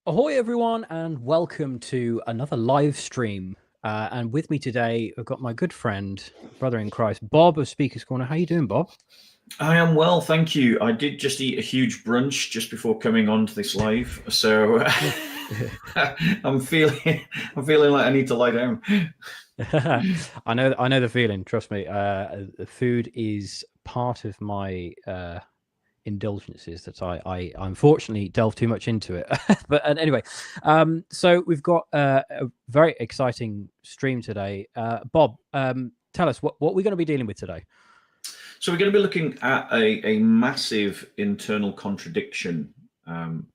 Ahoy, everyone, and welcome to another live stream. And with me today, I've got my good friend, brother in Christ, Bob of Speaker's Corner. How you doing, Bob? I am well, thank you. I did just eat a huge brunch just before coming on to this live, so I'm feeling like I need to lie down. I know the feeling. Trust me. Food is part of my indulgences that I unfortunately delve too much into it. But anyway, so we've got a very exciting stream today. Bob, tell us what we're going to be dealing with today. So we're going to be looking at a massive internal contradiction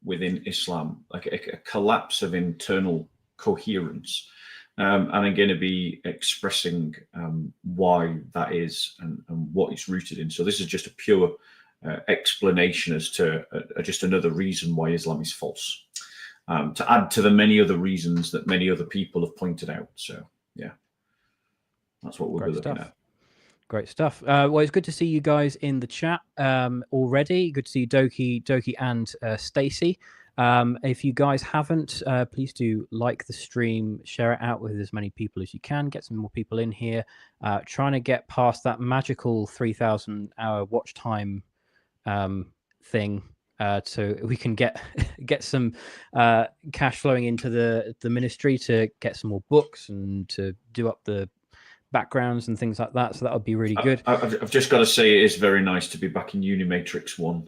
within Islam, like a collapse of internal coherence. And I'm going to be expressing why that is and what it's rooted in. So this is just a pure explanation as to just another reason why Islam is false, to add to the many other reasons that many other people have pointed out. So yeah, that's what we'll be looking at. Great stuff. Well, it's good to see you guys in the chat already. Good to see Doki, and Stacy. If you guys haven't, please do like the stream, share it out with as many people as you can, get some more people in here. Trying to get past that magical 3,000 hour watch time thing, so we can get some cash flowing into the ministry to get some more books and to do up the backgrounds and things like that. So that would be really good. I've just got to say it is very nice to be back in Unimatrix 1.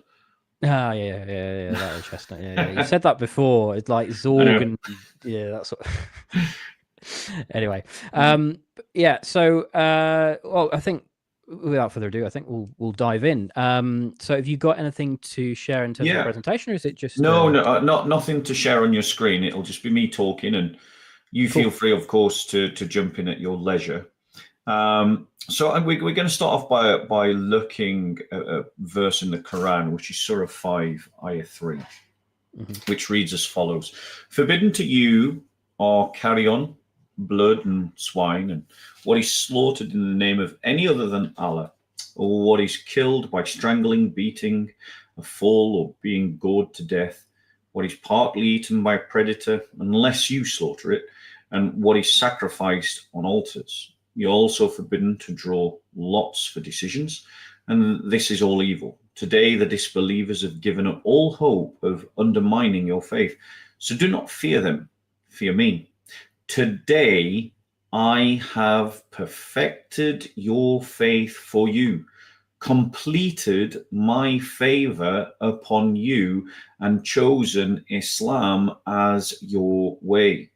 Ah, yeah, that was Chestnut. Yeah. You said that before. It's like Zorg and that's what. Anyway, yeah. So, well, I think without further ado, I think we'll dive in. So, have you got anything to share in terms of the presentation, or is it just no, nothing to share on your screen? It'll just be me talking, and you feel free, of course, to jump in at your leisure. So we're going to start off by looking at a verse in the Quran, which is Surah 5, Ayah 3, which reads as follows: "Forbidden to you are carrion, blood, and swine, and what is slaughtered in the name of any other than Allah, or what is killed by strangling, beating, a fall, or being gored to death, what is partly eaten by a predator, unless you slaughter it, and what is sacrificed on altars. You're also forbidden to draw lots for decisions, and this is all evil. Today, the disbelievers have given up all hope of undermining your faith. So do not fear them, fear me. Today, I have perfected your faith for you, completed my favor upon you, and chosen Islam as your way.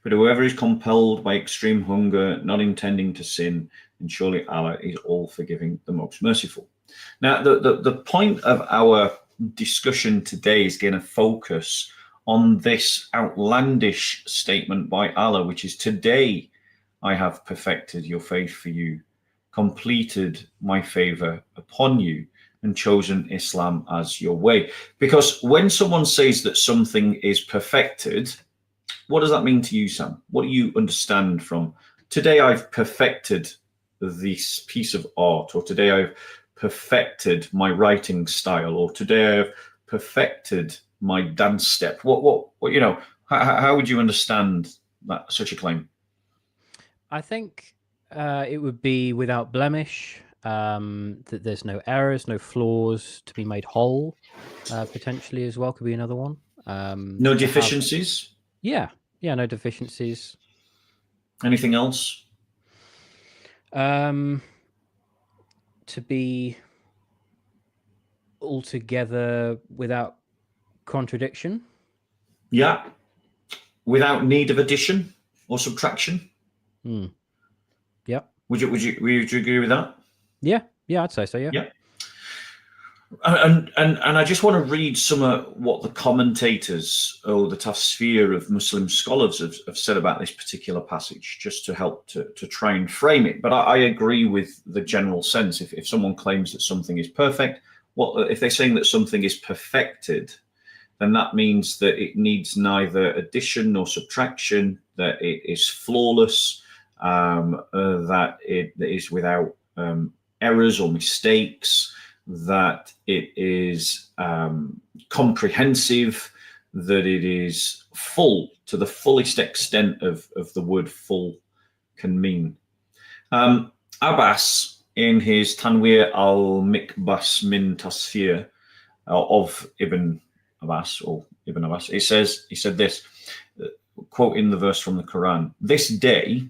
But whoever is compelled by extreme hunger, not intending to sin, then surely Allah is all forgiving, the most merciful." Now, the point of our discussion today is going to focus on this outlandish statement by Allah, which is, "Today I have perfected your faith for you, completed my favor upon you, and chosen Islam as your way." Because when someone says that something is perfected, what does that mean to you, Sam? What do you understand from "today I've perfected this piece of art," or "today I've perfected my writing style," or "today I've perfected my dance step"? What how would you understand that, such a claim? I think it would be without blemish, that there's no errors, no flaws, to be made whole, potentially as well could be another one. No deficiencies? Yeah, no deficiencies. Anything else? To be altogether without contradiction. Yeah. Without need of addition or subtraction? Yep. Would you agree with that? Yeah, I'd say so. Yeah. And I just want to read some of what the commentators or the tafsir of Muslim scholars have said about this particular passage, just to help to try and frame it. But I agree with the general sense. If someone claims that something is perfect, if they're saying that something is perfected, then that means that it needs neither addition nor subtraction, that it is flawless, that it is without errors or mistakes, that it is comprehensive, that it is full to the fullest extent of the word full can mean. Abbas, in his Tanwir al-Mikbas min Tasfir of Ibn Abbas, he said this, quoting the verse from the Quran, "This day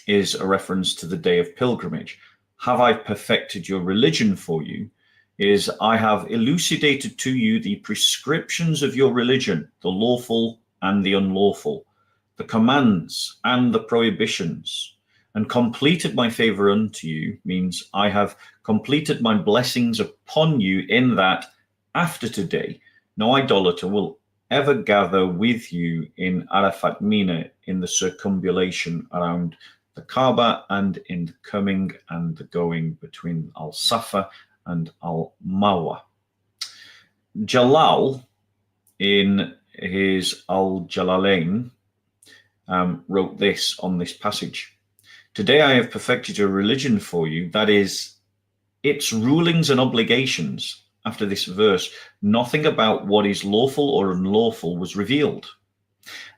is a reference to the day of pilgrimage. Have I perfected your religion for you? Is I have elucidated to you the prescriptions of your religion, the lawful and the unlawful, the commands and the prohibitions, and completed my favor unto you," means I have completed my blessings upon you in that after today, no idolater will ever gather with you in Arafat Mina in the circumambulation around the Kaaba and in the coming and the going between Al-Safa and Al-Marwa. Jalal, in his Al-Jalalain, wrote this on this passage. "Today I have perfected your religion for you, that is, its rulings and obligations." After this verse, nothing about what is lawful or unlawful was revealed.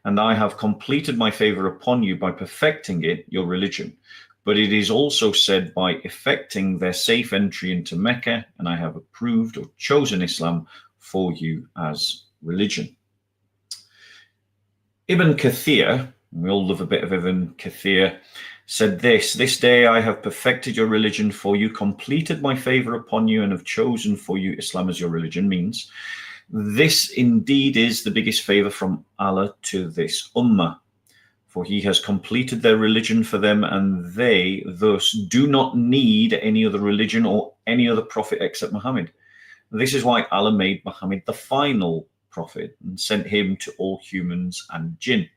"And I have completed my favor upon you by perfecting it, your religion. But it is also said by effecting their safe entry into Mecca, and I have approved or chosen Islam for you as religion." Ibn Kathir, we all love a bit of Ibn Kathir, said this, "This day I have perfected your religion for you, completed my favor upon you, and have chosen for you Islam as your religion," means this indeed is the biggest favor from Allah to this ummah, for he has completed their religion for them, and they thus do not need any other religion or any other prophet except Muhammad. This is why Allah made Muhammad the final prophet and sent him to all humans and jinn.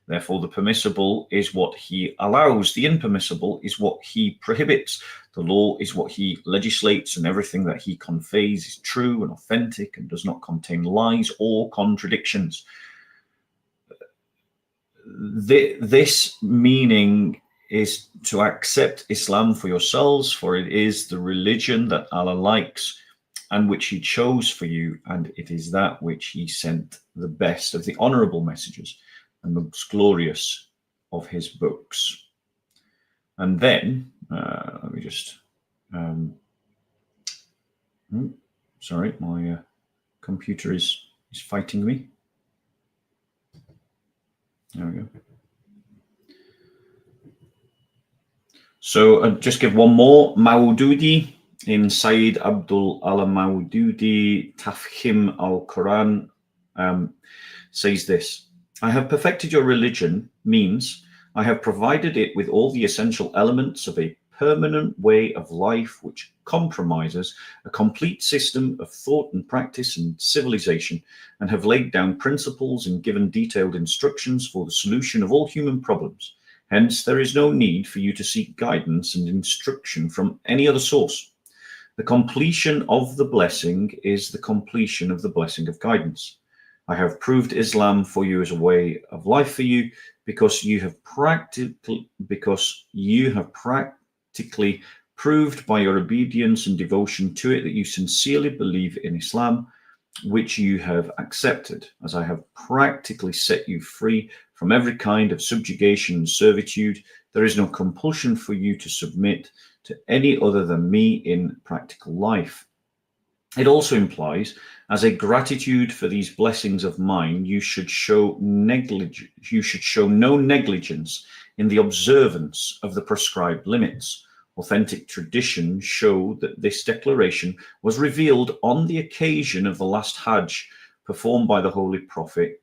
Therefore, the permissible is what he allows. The impermissible is what he prohibits. The law is what he legislates, and everything that he conveys is true and authentic and does not contain lies or contradictions. This meaning is to accept Islam for yourselves, for it is the religion that Allah likes and which he chose for you, and it is that which he sent the best of the honorable messages and most glorious of his books. And then, let me just, sorry, my computer is fighting me. There we go. So just give one more. Maududi, in Sayyid Abdul Ala Maududi Tafhim al-Quran, says this: "I have perfected your religion," means I have provided it with all the essential elements of a permanent way of life which compromises a complete system of thought and practice and civilization, and have laid down principles and given detailed instructions for the solution of all human problems. Hence, there is no need for you to seek guidance and instruction from any other source. The completion of the blessing is the completion of the blessing of guidance. I have proved Islam for you as a way of life for you, because you have practically proved by your obedience and devotion to it that you sincerely believe in Islam, which you have accepted, as I have practically set you free from every kind of subjugation and servitude. There is no compulsion for you to submit to any other than me in practical life. It also implies, as a gratitude for these blessings of mine, you should show no negligence in the observance of the prescribed limits. Authentic traditions show that this declaration was revealed on the occasion of the last Hajj performed by the Holy Prophet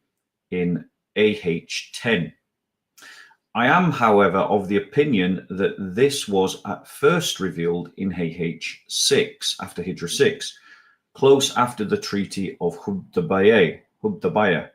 in AH 10. I am, however, of the opinion that this was at first revealed in AH 6, after Hijrah 6, close after the Treaty of Hudaybiyah,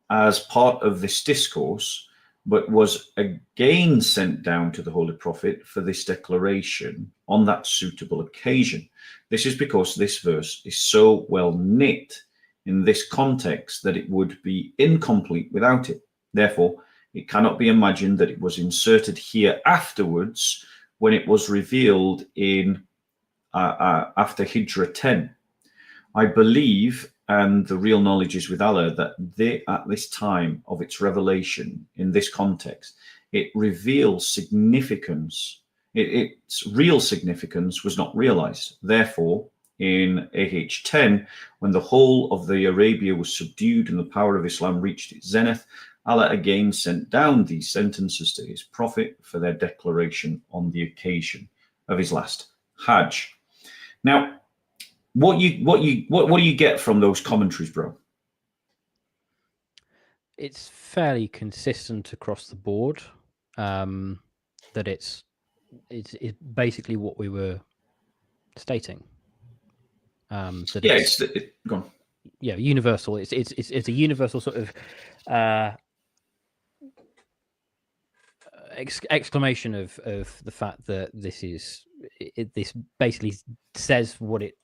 as part of this discourse, but was again sent down to the Holy Prophet for this declaration on that suitable occasion. This is because this verse is so well knit in this context that it would be incomplete without it. Therefore, it cannot be imagined that it was inserted here afterwards when it was revealed in after Hijrah 10. I believe and the real knowledge is with Allah, that at this time of its revelation, in this context, it reveals significance. Its real significance was not realized. Therefore, in AH 10, when the whole of the Arabia was subdued and the power of Islam reached its zenith, Allah again sent down these sentences to his prophet for their declaration on the occasion of his last Hajj. Now, what do you get from those commentaries, bro? It's fairly consistent across the board. That it's basically what we were stating. That yeah, go on. Yeah, universal. It's a universal sort of exclamation of the fact that this basically says what it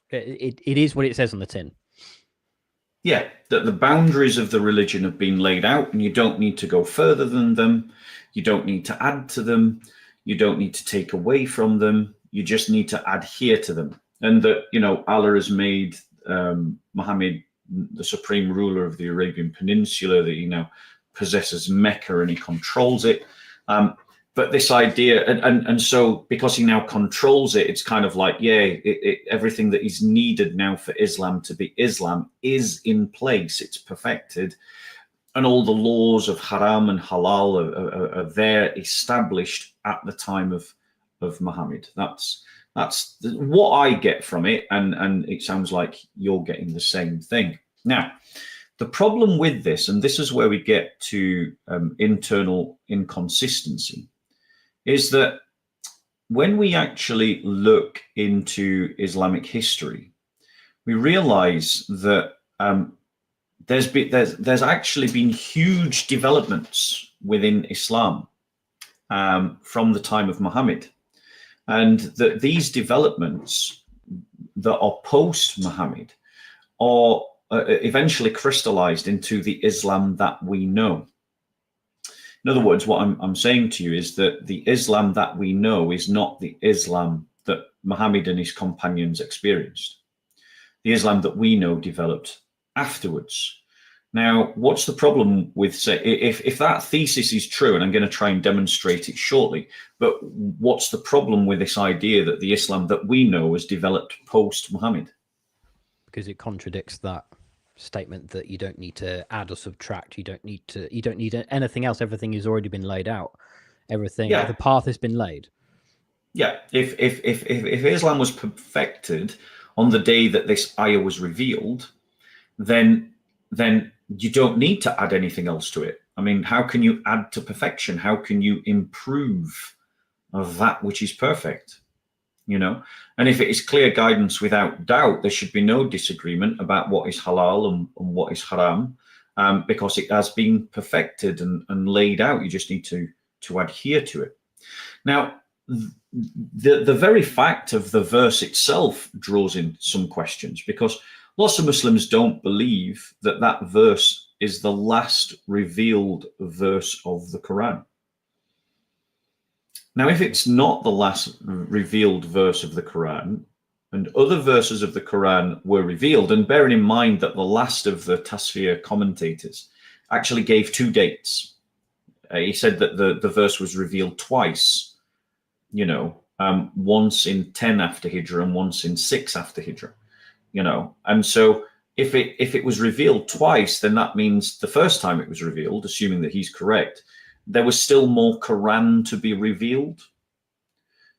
is what it says on the tin. Yeah, that the boundaries of the religion have been laid out, and you don't need to go further than them. You don't need to add to them. You don't need to take away from them. You just need to adhere to them. And that, Allah has made Muhammad the supreme ruler of the Arabian Peninsula, that he now possesses Mecca and he controls it. But this idea, and so because he now controls it, it's kind of like, everything that is needed now for Islam to be Islam is in place. It's perfected. And all the laws of haram and halal are there, established at the time of Muhammad. That's what I get from it. And it sounds like you're getting the same thing. Now, the problem with this, and this is where we get to internal inconsistency, is that when we actually look into Islamic history, we realize that there's actually been huge developments within Islam from the time of Muhammad, and that these developments that are post-Muhammad are eventually crystallized into the Islam that we know. In other words, what I'm saying to you is that the Islam that we know is not the Islam that Muhammad and his companions experienced. The Islam that we know developed afterwards. Now, what's the problem with, say, if that thesis is true, and I'm going to try and demonstrate it shortly, but what's the problem with this idea that the Islam that we know was developed post-Muhammad? Because it contradicts that statement that you don't need to add or subtract. You don't need anything else. Everything has already been laid out. The path has been laid. Yeah, if Islam was perfected on the day that this ayah was revealed, then you don't need to add anything else to it. I mean, how can you add to perfection? How can you improve of that which is perfect? And if it is clear guidance without doubt, there should be no disagreement about what is halal and what is haram, because it has been perfected and laid out. You just need to adhere to it. Now, the very fact of the verse itself draws in some questions, because lots of Muslims don't believe that verse is the last revealed verse of the Quran. Now, if it's not the last revealed verse of the Quran, and other verses of the Quran were revealed, and bearing in mind that the last of the Tasfir commentators actually gave 2 dates. He said that the verse was revealed twice, once in 10 after Hijrah and once in 6 after Hijrah, And so if it was revealed twice, then that means the first time it was revealed, assuming that he's correct, there was still more Quran to be revealed.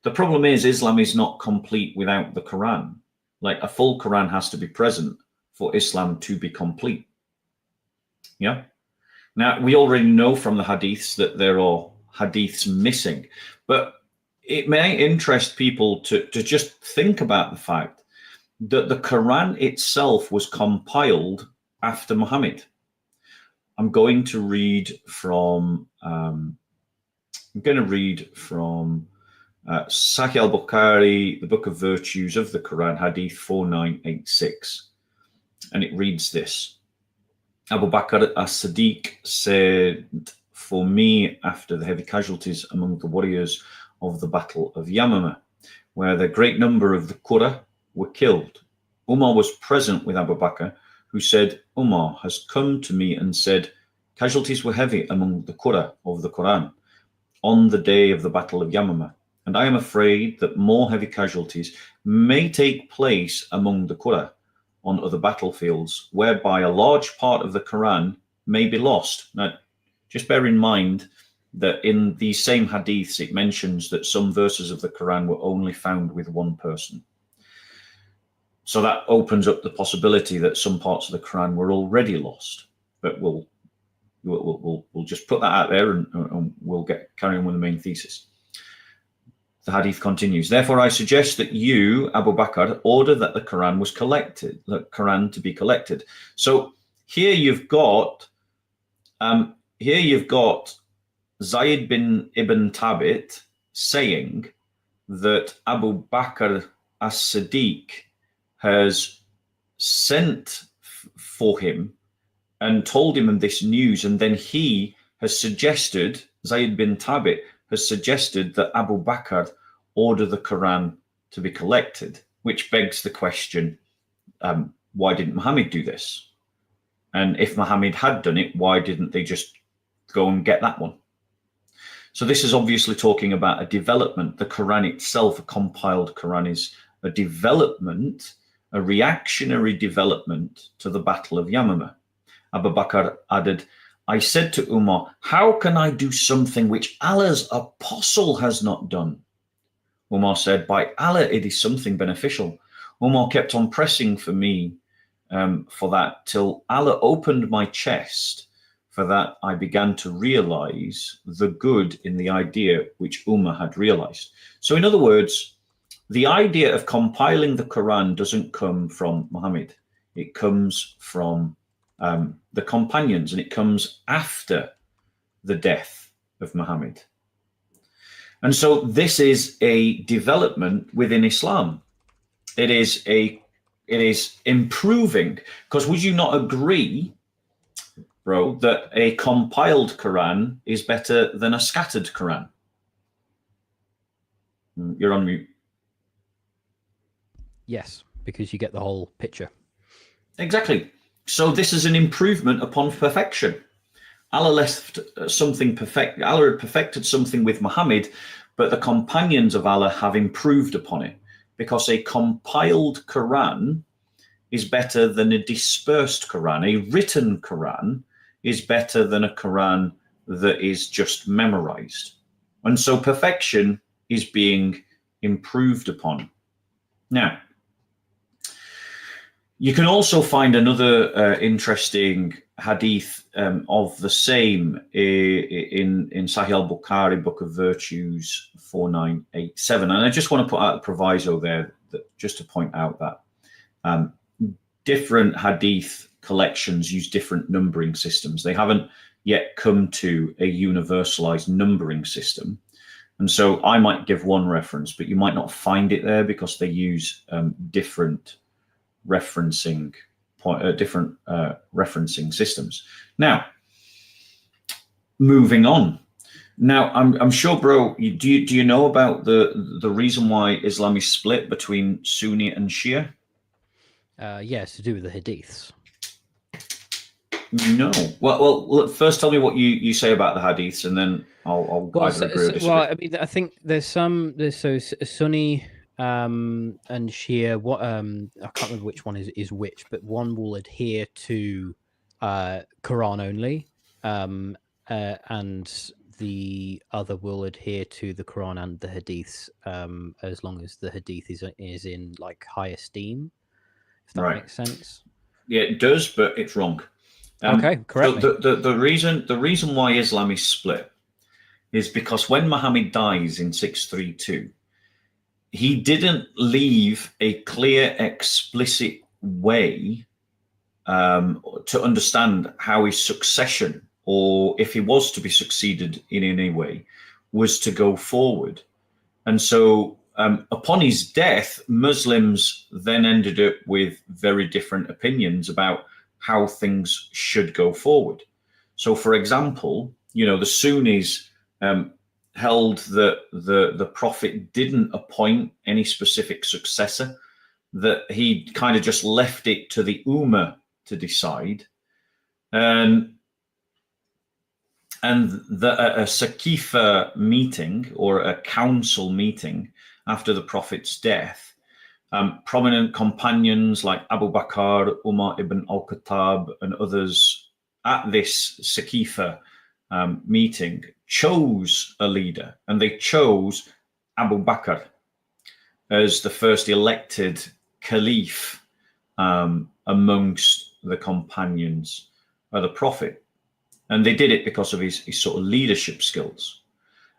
The problem is Islam is not complete without the Quran. Like, a full Quran has to be present for Islam to be complete. Yeah. Now, we already know from the Hadiths that there are Hadiths missing, but it may interest people to just think about the fact that the Quran itself was compiled after Muhammad. I'm going to read from Sahih al-Bukhari, the Book of Virtues of the Quran, Hadith 4986. And it reads this. Abu Bakr as-Siddiq said, "For me, after the heavy casualties among the warriors of the Battle of Yamama, where the great number of the Qurra were killed, Umar was present with Abu Bakr, who said, Umar has come to me and said, casualties were heavy among the Qur'an of the Quran on the day of the Battle of Yamamah, and I am afraid that more heavy casualties may take place among the Qur'an on other battlefields, whereby a large part of the Quran may be lost. Now, just bear in mind that in these same hadiths, it mentions that some verses of the Quran were only found with one person. So that opens up the possibility that some parts of the Quran were already lost. But we'll just put that out there, and we'll carry on with the main thesis. The hadith continues. Therefore, I suggest that you, Abu Bakr, order that the Quran was collected, the Quran to be collected. So here you've got Zayd bin Ibn Thabit saying that Abu Bakr as-Siddiq has sent for him and told him this news, and then he has suggested, Zayd bin Thabit has suggested that Abu Bakr order the Quran to be collected, which begs the question, why didn't Muhammad do this? And if Muhammad had done it, why didn't they just go and get that one? So this is obviously talking about a development. The Quran itself, a compiled Quran, is a development, a reactionary development to the Battle of Yamamah. Abu Bakr added, I said to Umar, how can I do something which Allah's apostle has not done? Umar said, by Allah, it is something beneficial. Umar kept on pressing for me for that till Allah opened my chest. For that, I began to realize the good in the idea which Umar had realized. So in other words, the idea of compiling the Quran doesn't come from Muhammad. It comes from the companions, and it comes after the death of Muhammad. And so this is a development within Islam. It is improving, because would you not agree, bro, that a compiled Quran is better than a scattered Quran? You're on mute. Yes, because you get the whole picture. Exactly. So this is an improvement upon perfection. Allah left something perfect. Allah had perfected something with Muhammad, but the companions of Allah have improved upon it, because a compiled Quran is better than a dispersed Quran. A written Quran is better than a Quran that is just memorized. And so perfection is being improved upon. Now, you can also find another interesting hadith of the same in Sahih al-Bukhari, Book of Virtues 4987. And I just want to put out a proviso there, just to point out that different hadith collections use different numbering systems. They haven't yet come to a universalized numbering system. And so I might give one reference, but you might not find it there because they use different referencing referencing systems. Now, moving on. Now, I'm sure, bro, do you know about the reason why Islam is split between Sunni and Shia? Yes, to do with the hadiths. No. Well, first tell me what you say about the hadiths, and then I'll either agree or disagree. Well, I mean, I think there's Sunni and Shia. What I can't remember which one is which, but one will adhere to Quran only, and the other will adhere to the Quran and the hadiths, as long as the hadith is in like high esteem. If that makes sense. Yeah, it does, but it's wrong. Okay, correct. The reason why Islam is split is because when Muhammad dies in 632, he didn't leave a clear, explicit way to understand how his succession, or if he was to be succeeded in any way, was to go forward. And so upon his death, Muslims then ended up with very different opinions about how things should go forward. So, for example, the Sunnis held that the Prophet didn't appoint any specific successor, that he kind of just left it to the Ummah to decide. And a Saqifa meeting, or a council meeting after the Prophet's death, prominent companions like Abu Bakr, Umar ibn al-Khattab, and others at this Saqifa meeting chose a leader, and they chose Abu Bakr as the first elected caliph amongst the companions of the Prophet. And they did it because of his sort of leadership skills.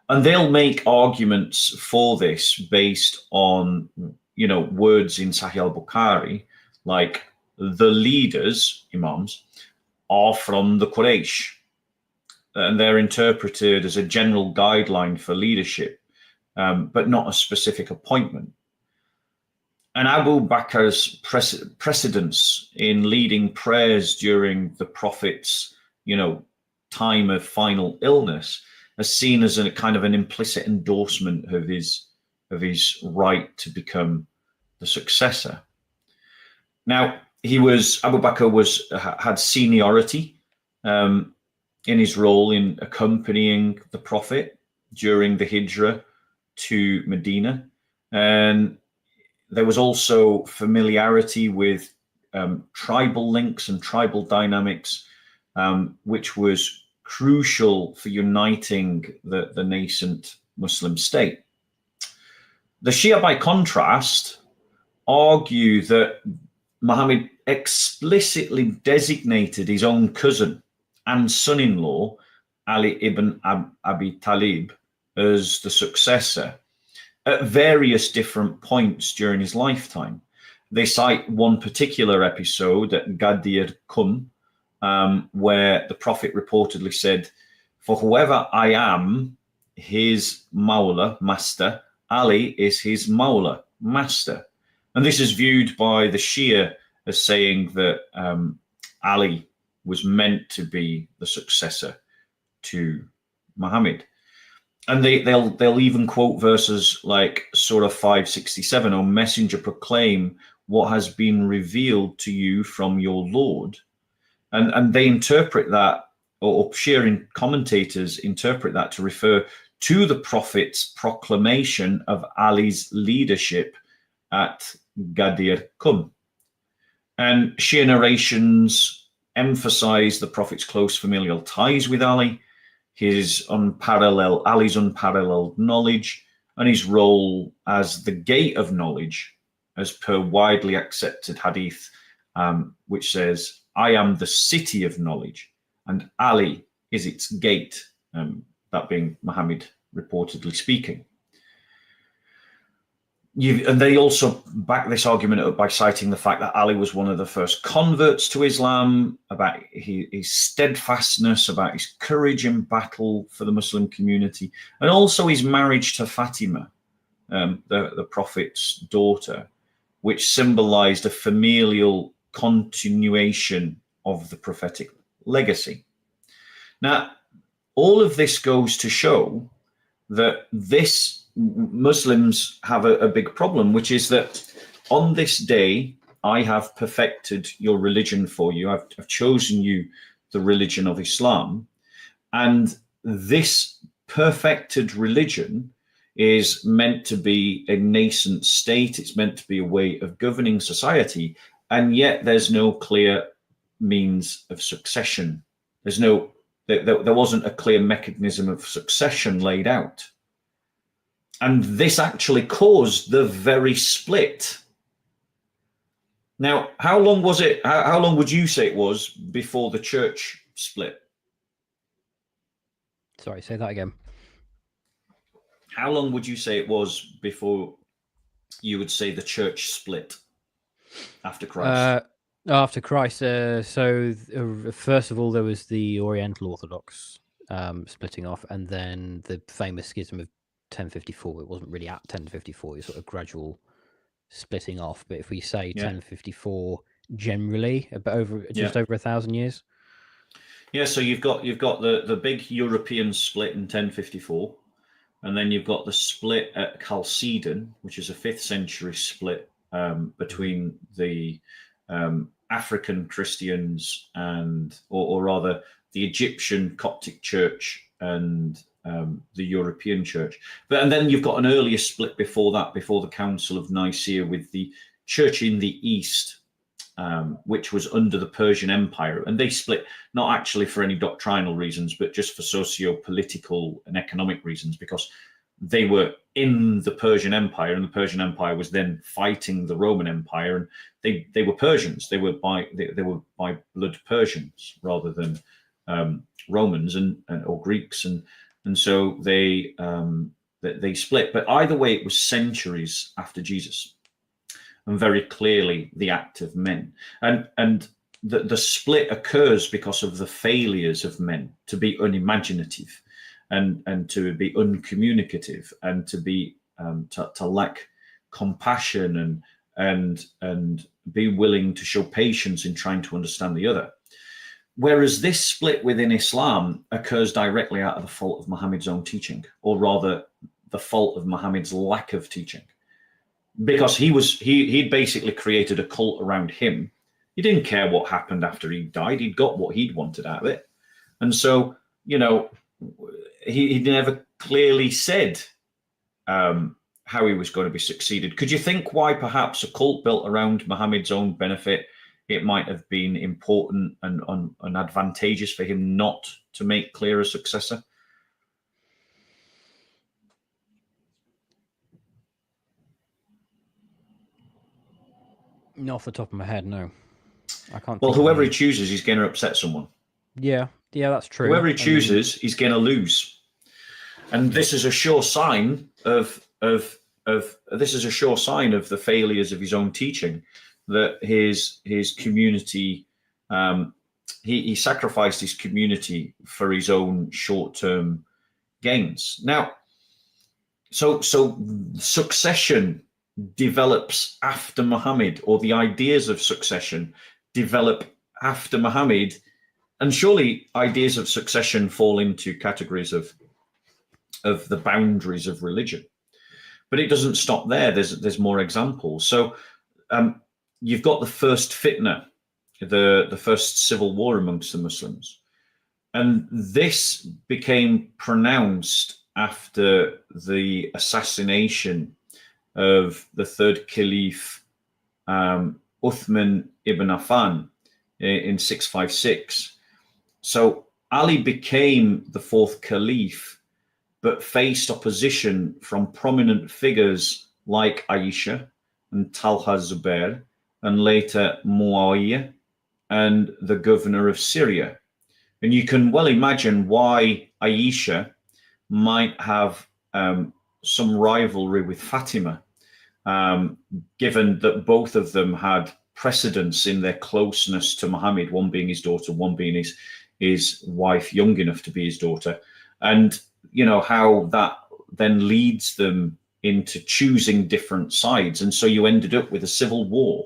And they'll make arguments for this based on, words in Sahih al-Bukhari, like the leaders, imams, are from the Quraysh. And they're interpreted as a general guideline for leadership, but not a specific appointment. And Abu Bakr's precedence in leading prayers during the Prophet's, time of final illness is seen as a kind of an implicit endorsement of his right to become the successor. Now, Abu Bakr had seniority in his role in accompanying the Prophet during the Hijrah to Medina, and there was also familiarity with tribal links and tribal dynamics, which was crucial for uniting the nascent Muslim state. The Shia, by contrast, argue that Muhammad explicitly designated his own cousin and son-in-law, Ali ibn Abi Talib, as the successor at various different points during his lifetime. They cite one particular episode at Ghadir Qum, where the Prophet reportedly said, "For whoever I am, his Mawla, master, Ali is his Mawla, master." And this is viewed by the Shia as saying that Ali was meant to be the successor to Muhammad. And they'll even quote verses like Surah 567, "O Messenger, proclaim what has been revealed to you from your Lord." And they interpret that, or Shia commentators interpret that to refer to the Prophet's proclamation of Ali's leadership at Ghadir Qum. And Shia narrations emphasize the Prophet's close familial ties with Ali, Ali's unparalleled knowledge, and his role as the gate of knowledge, as per widely accepted hadith, which says, "I am the city of knowledge, and Ali is its gate," that being Muhammad reportedly speaking. And they also back this argument up by citing the fact that Ali was one of the first converts to Islam, about his steadfastness, about his courage in battle for the Muslim community, and also his marriage to Fatima, the Prophet's daughter, which symbolized a familial continuation of the prophetic legacy. Now, all of this goes to show that Muslims have a big problem, which is that on this day, I have perfected your religion for you. I've chosen you the religion of Islam. And this perfected religion is meant to be a nascent state. It's meant to be a way of governing society. And yet there's no clear means of succession. There wasn't a clear mechanism of succession laid out. And this actually caused the very split. Now, how long was it? How long would you say it was before the church split? Sorry, say that again. How long would you say it was before you would say the church split after Christ? After Christ, first of all, there was the Oriental Orthodox splitting off, and then the famous schism of 1054. It wasn't really at 1054; it was sort of gradual splitting off. But if we say 1054, generally, over 1,000 years. Yeah, so you've got the big European split in 1054, and then you've got the split at Chalcedon, which is a 5th century split between the African Christians or rather the Egyptian Coptic Church and the European Church. And then you've got an earlier split before that, before the Council of Nicaea, with the Church in the East, which was under the Persian Empire. And they split not actually for any doctrinal reasons, but just for socio-political and economic reasons, because they were in the Persian Empire, and the Persian Empire was then fighting the Roman Empire, and they were Persians. They were by blood Persians rather than Romans or Greeks, and so they split. But either way, it was centuries after Jesus, and very clearly the act of men. And the split occurs because of the failures of men to be unimaginative, and to be uncommunicative, and to be to lack compassion and be willing to show patience in trying to understand the other. Whereas this split within Islam occurs directly out of the fault of Muhammad's own teaching, or rather the fault of Muhammad's lack of teaching, because he'd basically created a cult around him. He didn't care what happened after he died. He'd got what he'd wanted out of it. And so, he never clearly said how he was going to be succeeded. Could you think why perhaps a cult built around Muhammad's own benefit, it might have been important and advantageous for him not to make clear a successor? Not off the top of my head, no. I can't. Well, whoever he chooses, he's going to upset someone. Yeah, that's true. Whoever he chooses, he's going to lose. And this is a sure sign of the failures of his own teaching, that his community, he sacrificed his community for his own short-term gains. Now, so succession develops after Muhammad, or the ideas of succession develop after Muhammad, and surely ideas of succession fall into categories of the boundaries of religion. But it doesn't stop there. There's more examples. So you've got the first fitna, the first civil war amongst the Muslims. And this became pronounced after the assassination of the third caliph, Uthman ibn Affan, in 656. So Ali became the fourth caliph, but faced opposition from prominent figures like Aisha and Talha Zubair, and later Muawiyah and the governor of Syria. And you can well imagine why Aisha might have some rivalry with Fatima, given that both of them had precedence in their closeness to Muhammad, one being his daughter, one being his wife, young enough to be his daughter. And how that then leads them into choosing different sides. And so you ended up with a civil war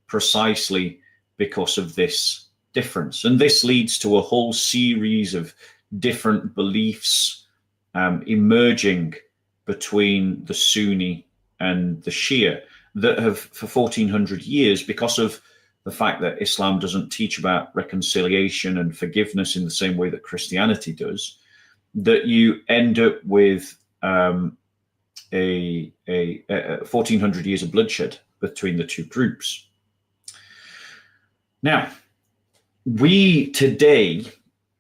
precisely because of this difference. And this leads to a whole series of different beliefs emerging between the Sunni and the Shia that have, for 1400 years, because of the fact that Islam doesn't teach about reconciliation and forgiveness in the same way that Christianity does, that you end up with a 1400 years of bloodshed between the two groups. Now, we today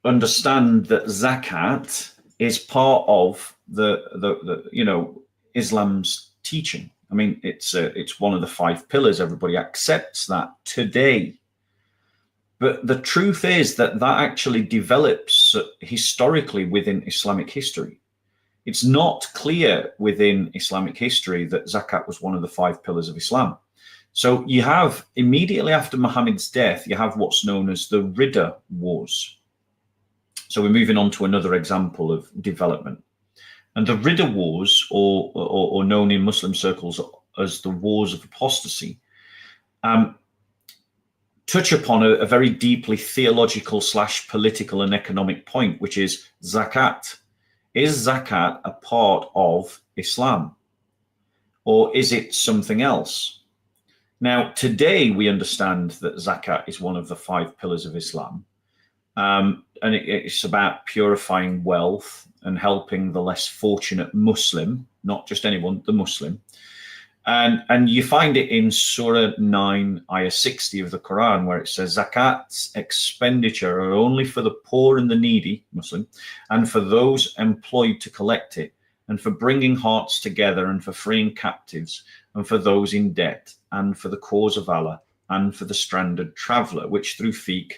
understand that Zakat is part of the Islam's teaching. I mean, it's one of the 5 pillars. Everybody accepts that today. But the truth is that actually develops historically within Islamic history. It's not clear within Islamic history that Zakat was one of the 5 pillars of Islam. So you have, immediately after Muhammad's death, you have what's known as the Ridda Wars. So we're moving on to another example of development. And the Ridda Wars, or known in Muslim circles as the Wars of Apostasy, touch upon a very deeply theological / political and economic point, which is Zakat. Is Zakat a part of Islam, or is it something else? Now, today we understand that zakat is one of the 5 pillars of Islam. And it's about purifying wealth and helping the less fortunate Muslim, not just anyone, the Muslim. And you find it in Surah 9, Ayah 60 of the Quran, where it says, Zakat's expenditure are only for the poor and the needy, Muslim, and for those employed to collect it, and for bringing hearts together, and for freeing captives, and for those in debt, and for the cause of Allah, and for the stranded traveler, which through fiqh,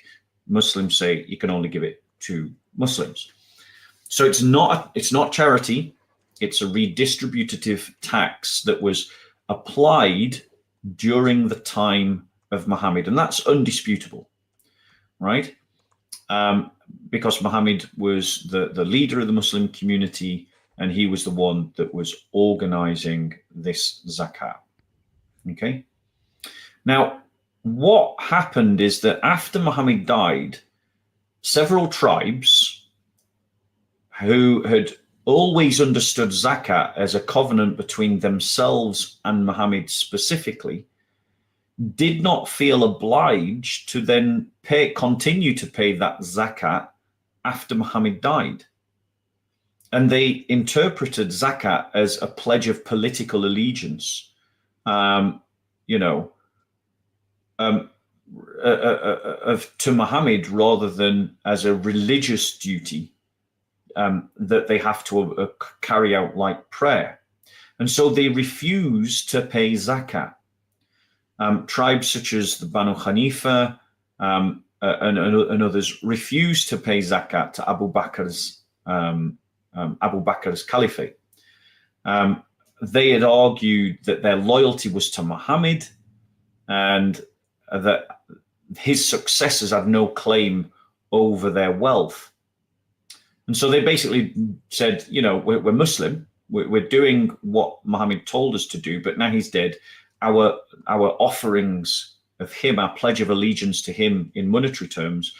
Muslims say you can only give it to Muslims. So it's not charity, it's a redistributive tax that was applied during the time of Muhammad, and that's undisputable, right? Because Muhammad was the leader of the Muslim community, and he was the one that was organizing this zakat. Okay. Now, what happened is that after Muhammad died, several tribes who had always understood zakat as a covenant between themselves and Muhammad specifically did not feel obliged to then continue to pay that zakat after Muhammad died. And they interpreted zakat as a pledge of political allegiance, to Muhammad, rather than as a religious duty that they have to carry out, like prayer. And so they refused to pay zakat. Tribes such as the Banu Hanifa and others refused to pay zakat to Abu Bakr's caliphate. They had argued that their loyalty was to Muhammad, and that his successors had no claim over their wealth. And so they basically said, we're Muslim, we're doing what Muhammad told us to do, but now he's dead. Our offerings of him, our pledge of allegiance to him in monetary terms,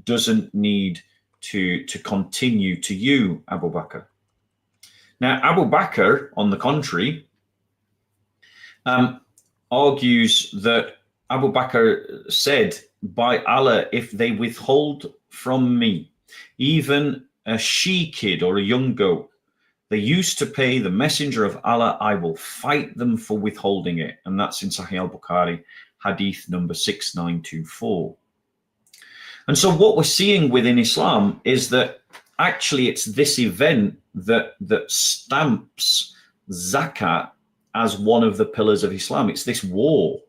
doesn't need to continue to you, Abu Bakr. Now, Abu Bakr, on the contrary, argues that Abu Bakr said, by Allah, if they withhold from me even a she kid or a young goat they used to pay the messenger of Allah, I will fight them for withholding it. And that's in Sahih al-Bukhari, Hadith number 6924. And so what we're seeing within Islam is that actually it's this event that stamps zakat as one of the pillars of Islam. It's this war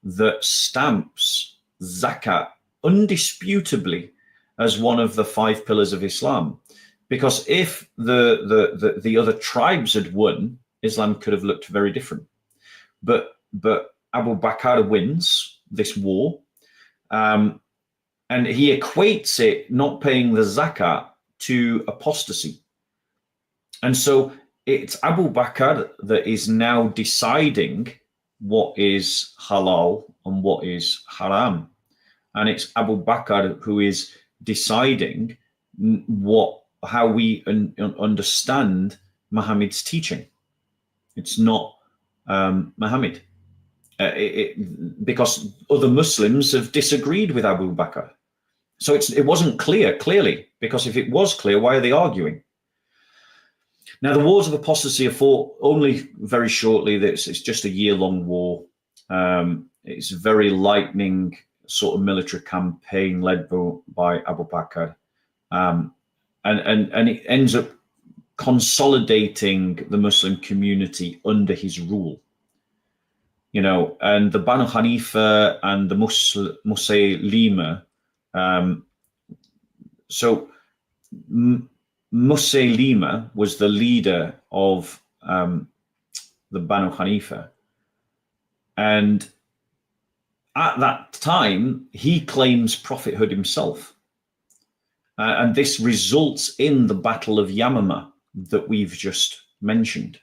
that stamps zakat undisputably as one of the 5 pillars of Islam. Because if the other tribes had won, Islam could have looked very different. But Abu Bakr wins this war, and he equates it, not paying the zakat, to apostasy. And so it's Abu Bakr that is now deciding what is halal and what is haram. And it's Abu Bakr who is deciding how we understand Muhammad's teaching. It's not Muhammad. Because other Muslims have disagreed with Abu Bakr. So it wasn't clear, clearly, because if it was clear, why are they arguing? Now, the wars of apostasy are fought only very shortly. It's just a year-long war. It's a very lightning sort of military campaign led by Abu Bakr. And it ends up consolidating the Muslim community under his rule. And the Banu Hanifa and the Musaylima. So Musaylima was the leader of the Banu Hanifa. And at that time, he claims prophethood himself. And this results in the Battle of Yamama that we've just mentioned.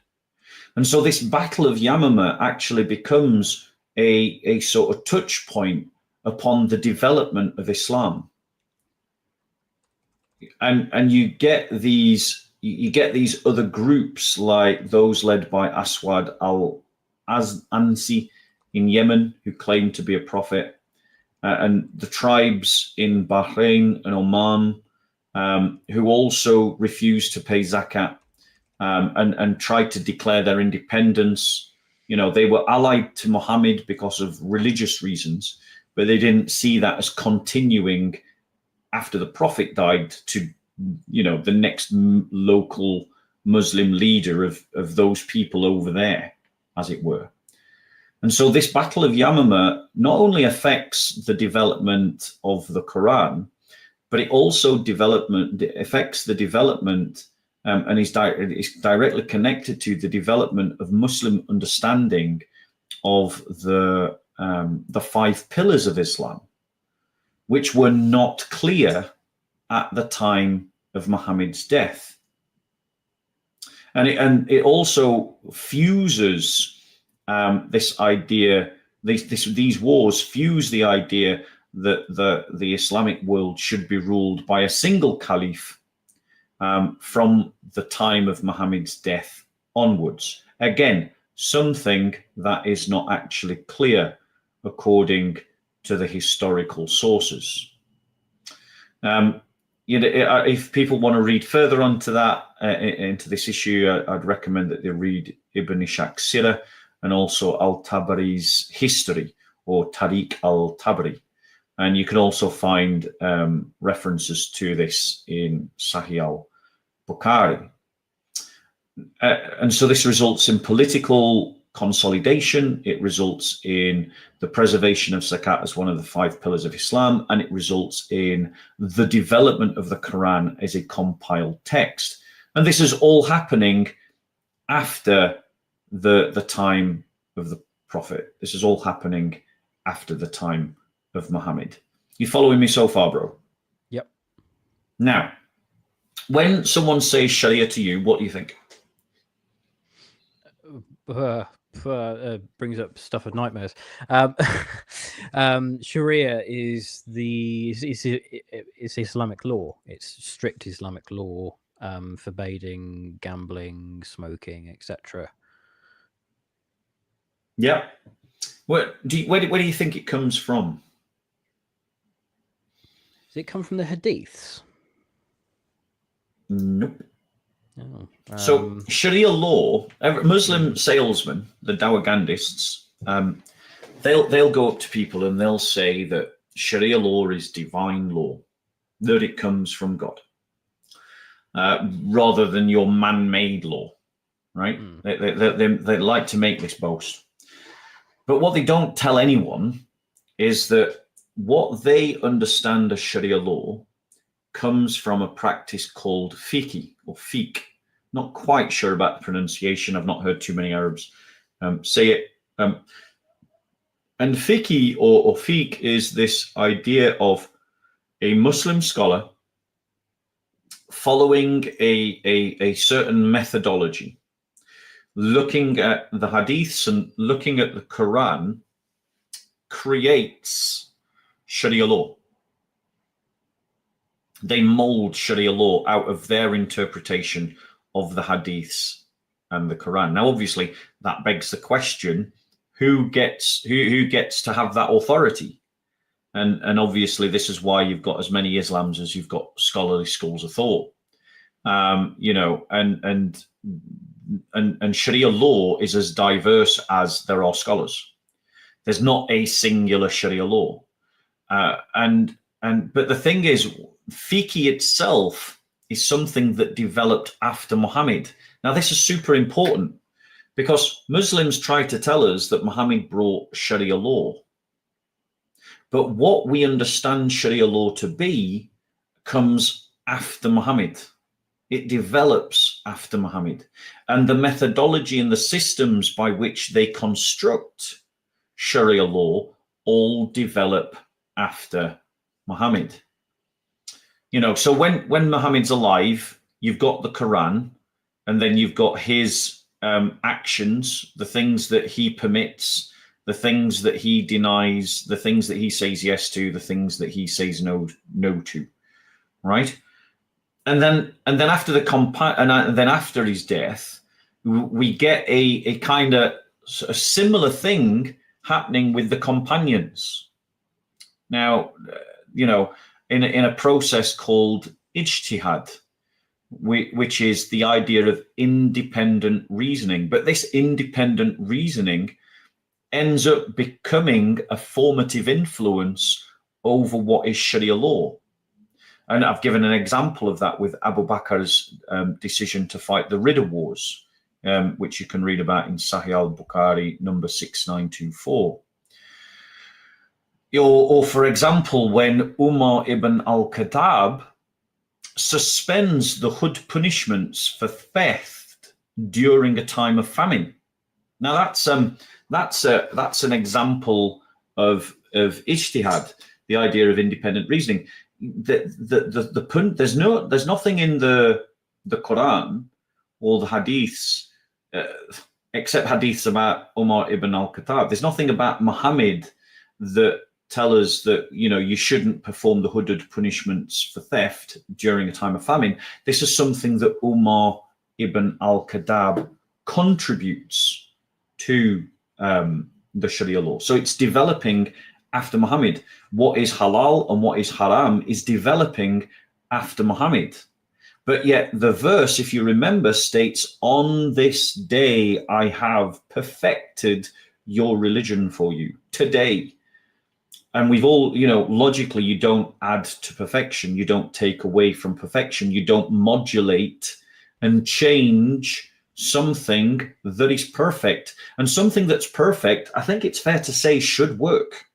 And so this Battle of Yamama actually becomes a sort of touch point upon the development of Islam. And you get these other groups, like those led by Aswad al-Ansi in Yemen who claimed to be a prophet, and the tribes in Bahrain and Oman who also refused to pay zakat and tried to declare their independence. You know, they were allied to Muhammad because of religious reasons, but they didn't see that as continuing after the Prophet died to, you know, the next local Muslim leader of those people over there, as it were. And so this Battle of Yamama not only affects the development of the Quran, but it also affects the development and is directly connected to the development of Muslim understanding of the 5 pillars of Islam, which were not clear at the time of Muhammad's death. And it also fuses this idea, these wars fuse the idea that the Islamic world should be ruled by a single caliph from the time of Muhammad's death onwards. Again, something that is not actually clear according to the historical sources. You know, if people want to read further onto that, into this issue, I'd recommend that they read Ibn Ishaq Sirah and also Al-Tabari's History, or Tariq al-Tabari. And you can also find references to this in Sahih al-Bukhari. And so this results in political consolidation. It results in the preservation of zakat as one of the 5 pillars of Islam, and it results in the development of the Quran as a compiled text. And this is all happening after the time of the Prophet. This is all happening after the time of Muhammad. You following me so far, bro? Yep. Now, when someone says Sharia to you, what do you think? Brings up stuff of nightmares. Sharia is it's Islamic law. It's strict Islamic law, forbidding gambling, smoking, etc. Yeah. Where do you think it comes from? Does it come from the Hadiths? Nope. Oh, so Sharia law, Muslim salesmen, the Dawagandists, they'll go up to people and they'll say that Sharia law is divine law, that it comes from God, rather than your man-made law, right? They like to make this boast. But what they don't tell anyone is that what they understand as Sharia law comes from a practice called fiqh or fiqh. Not quite sure about the pronunciation. I've not heard too many Arabs say it. And fiqh or fiqh is this idea of a Muslim scholar following a certain methodology, looking at the hadiths and looking at the Quran, creates Sharia law. They mold Sharia law out of their interpretation of the hadiths and the Quran. Now, obviously, that begs the question: who gets to have that authority? And obviously, this is why you've got as many Islams as you've got scholarly schools of thought. You know, and Sharia law is as diverse as there are scholars. There's not a singular Sharia law, but the thing is, fiqh itself is something that developed after Muhammad. Now, this is super important because Muslims try to tell us that Muhammad brought Sharia law. But what we understand Sharia law to be comes after Muhammad. It develops after Muhammad. And the methodology and the systems by which they construct Sharia law all develop after Muhammad. You know, so when Muhammad's alive, you've got the Quran, and then you've got his actions, the things that he permits, the things that he denies, the things that he says yes to, the things that he says no to, right? And then after then after his death, we get a kind of a similar thing happening with the companions. Now, in a process called ijtihad, which is the idea of independent reasoning. But this independent reasoning ends up becoming a formative influence over what is Sharia law. And I've given an example of that with Abu Bakr's decision to fight the Ridda Wars, which you can read about in Sahih al-Bukhari, number 6924. Or for example, when Umar ibn al-Khattab suspends the Hud punishments for theft during a time of famine. Now that's an example of ijtihad, the idea of independent reasoning. There's nothing in the Quran or the Hadiths except Hadiths about Umar ibn al-Khattab. There's nothing about Muhammad that tell us that you shouldn't perform the hudud punishments for theft during a time of famine. This is something that Umar ibn al-Khattab contributes to the Sharia law. So it's developing after Muhammad. What is halal and what is haram is developing after Muhammad. But yet the verse, if you remember, states, "On this day I have perfected your religion for you." Today. And we've all, logically, you don't add to perfection. You don't take away from perfection. You don't modulate and change something that is perfect. And something that's perfect, I think it's fair to say, should work.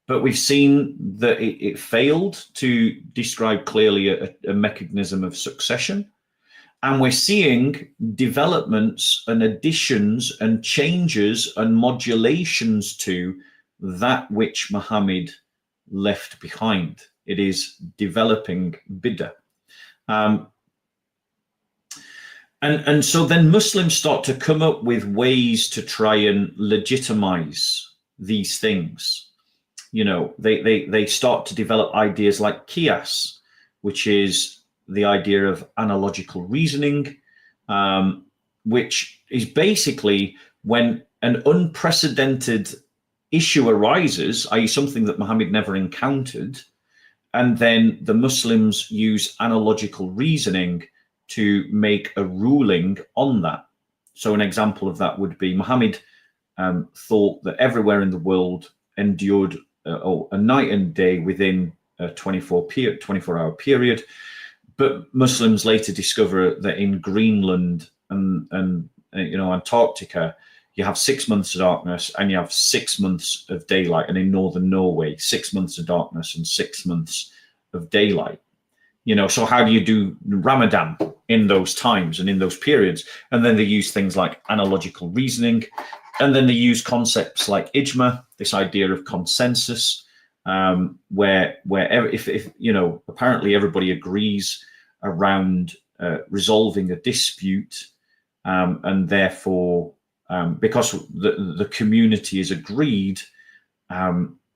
But we've seen that it failed to describe clearly a mechanism of succession. And we're seeing developments and additions and changes and modulations to that which Muhammad left behind. It is developing bid'ah. And so then Muslims start to come up with ways to try and legitimize these things. They start to develop ideas like qiyas, which is the idea of analogical reasoning, which is basically when an unprecedented issue arises, i.e. something that Muhammad never encountered, and then the Muslims use analogical reasoning to make a ruling on that. So an example of that would be Muhammad thought that everywhere in the world endured a night and day within a 24-hour period, but Muslims later discover that in Greenland and Antarctica, you have 6 months of darkness and you have 6 months of daylight, and in northern Norway, 6 months of darkness and 6 months of daylight. So how do you do Ramadan in those times and in those periods? And then they use things like analogical reasoning, and then they use concepts like ijma, this idea of consensus, where if apparently everybody agrees around resolving a dispute, and therefore because the community is agreed,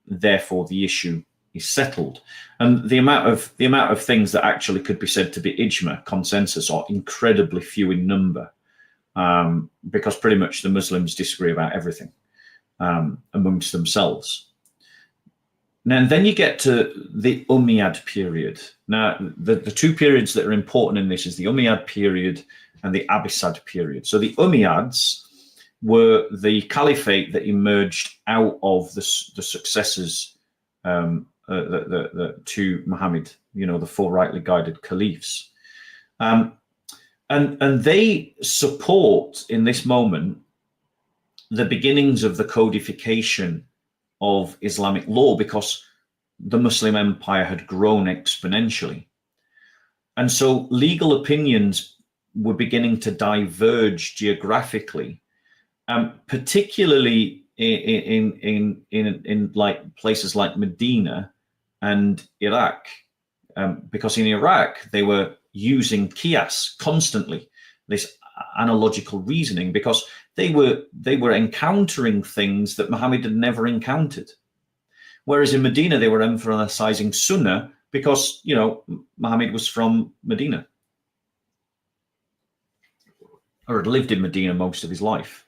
therefore the issue is settled. And the amount of things that actually could be said to be ijma, consensus, are incredibly few in number, because pretty much the Muslims disagree about everything amongst themselves. Now, then you get to the Umayyad period. Now, the two periods that are important in this is the Umayyad period and the Abbaside period. So the Umayyads were the caliphate that emerged out of the successors to Muhammad, the four rightly guided caliphs. And they support, in this moment, the beginnings of the codification of Islamic law, because the Muslim empire had grown exponentially. And so legal opinions were beginning to diverge geographically, particularly in like places like Medina and Iraq, because in Iraq they were using qiyas constantly, this analogical reasoning, because they were encountering things that Muhammad had never encountered. Whereas in Medina they were emphasizing sunnah because Muhammad was from Medina, or had lived in Medina most of his life.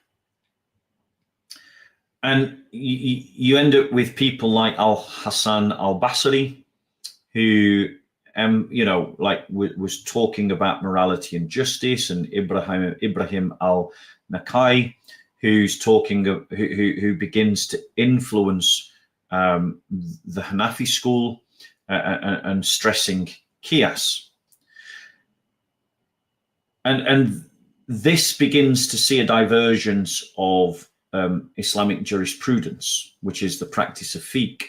And you end up with people like Al-Hasan al-Basri, who, like was talking about morality and justice, and Ibrahim al-Nakai, who's talking, who begins to influence the Hanafi school and stressing qiyas. And this begins to see a divergence of Islamic jurisprudence, which is the practice of fiqh.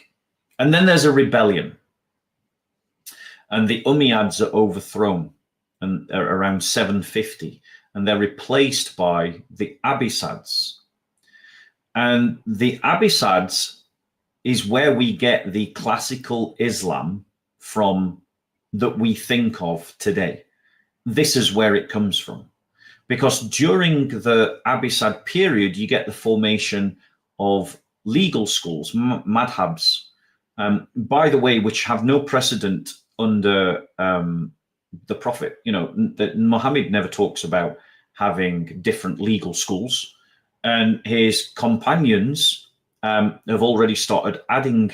And then there's a rebellion, and the Umayyads are overthrown and around 750, and they're replaced by the Abbasids. And the Abbasids is where we get the classical Islam from that we think of today. This is where it comes from. Because during the Abbasid period, you get the formation of legal schools, madhabs, by the way, which have no precedent under the Prophet. That Muhammad never talks about having different legal schools, and his companions have already started adding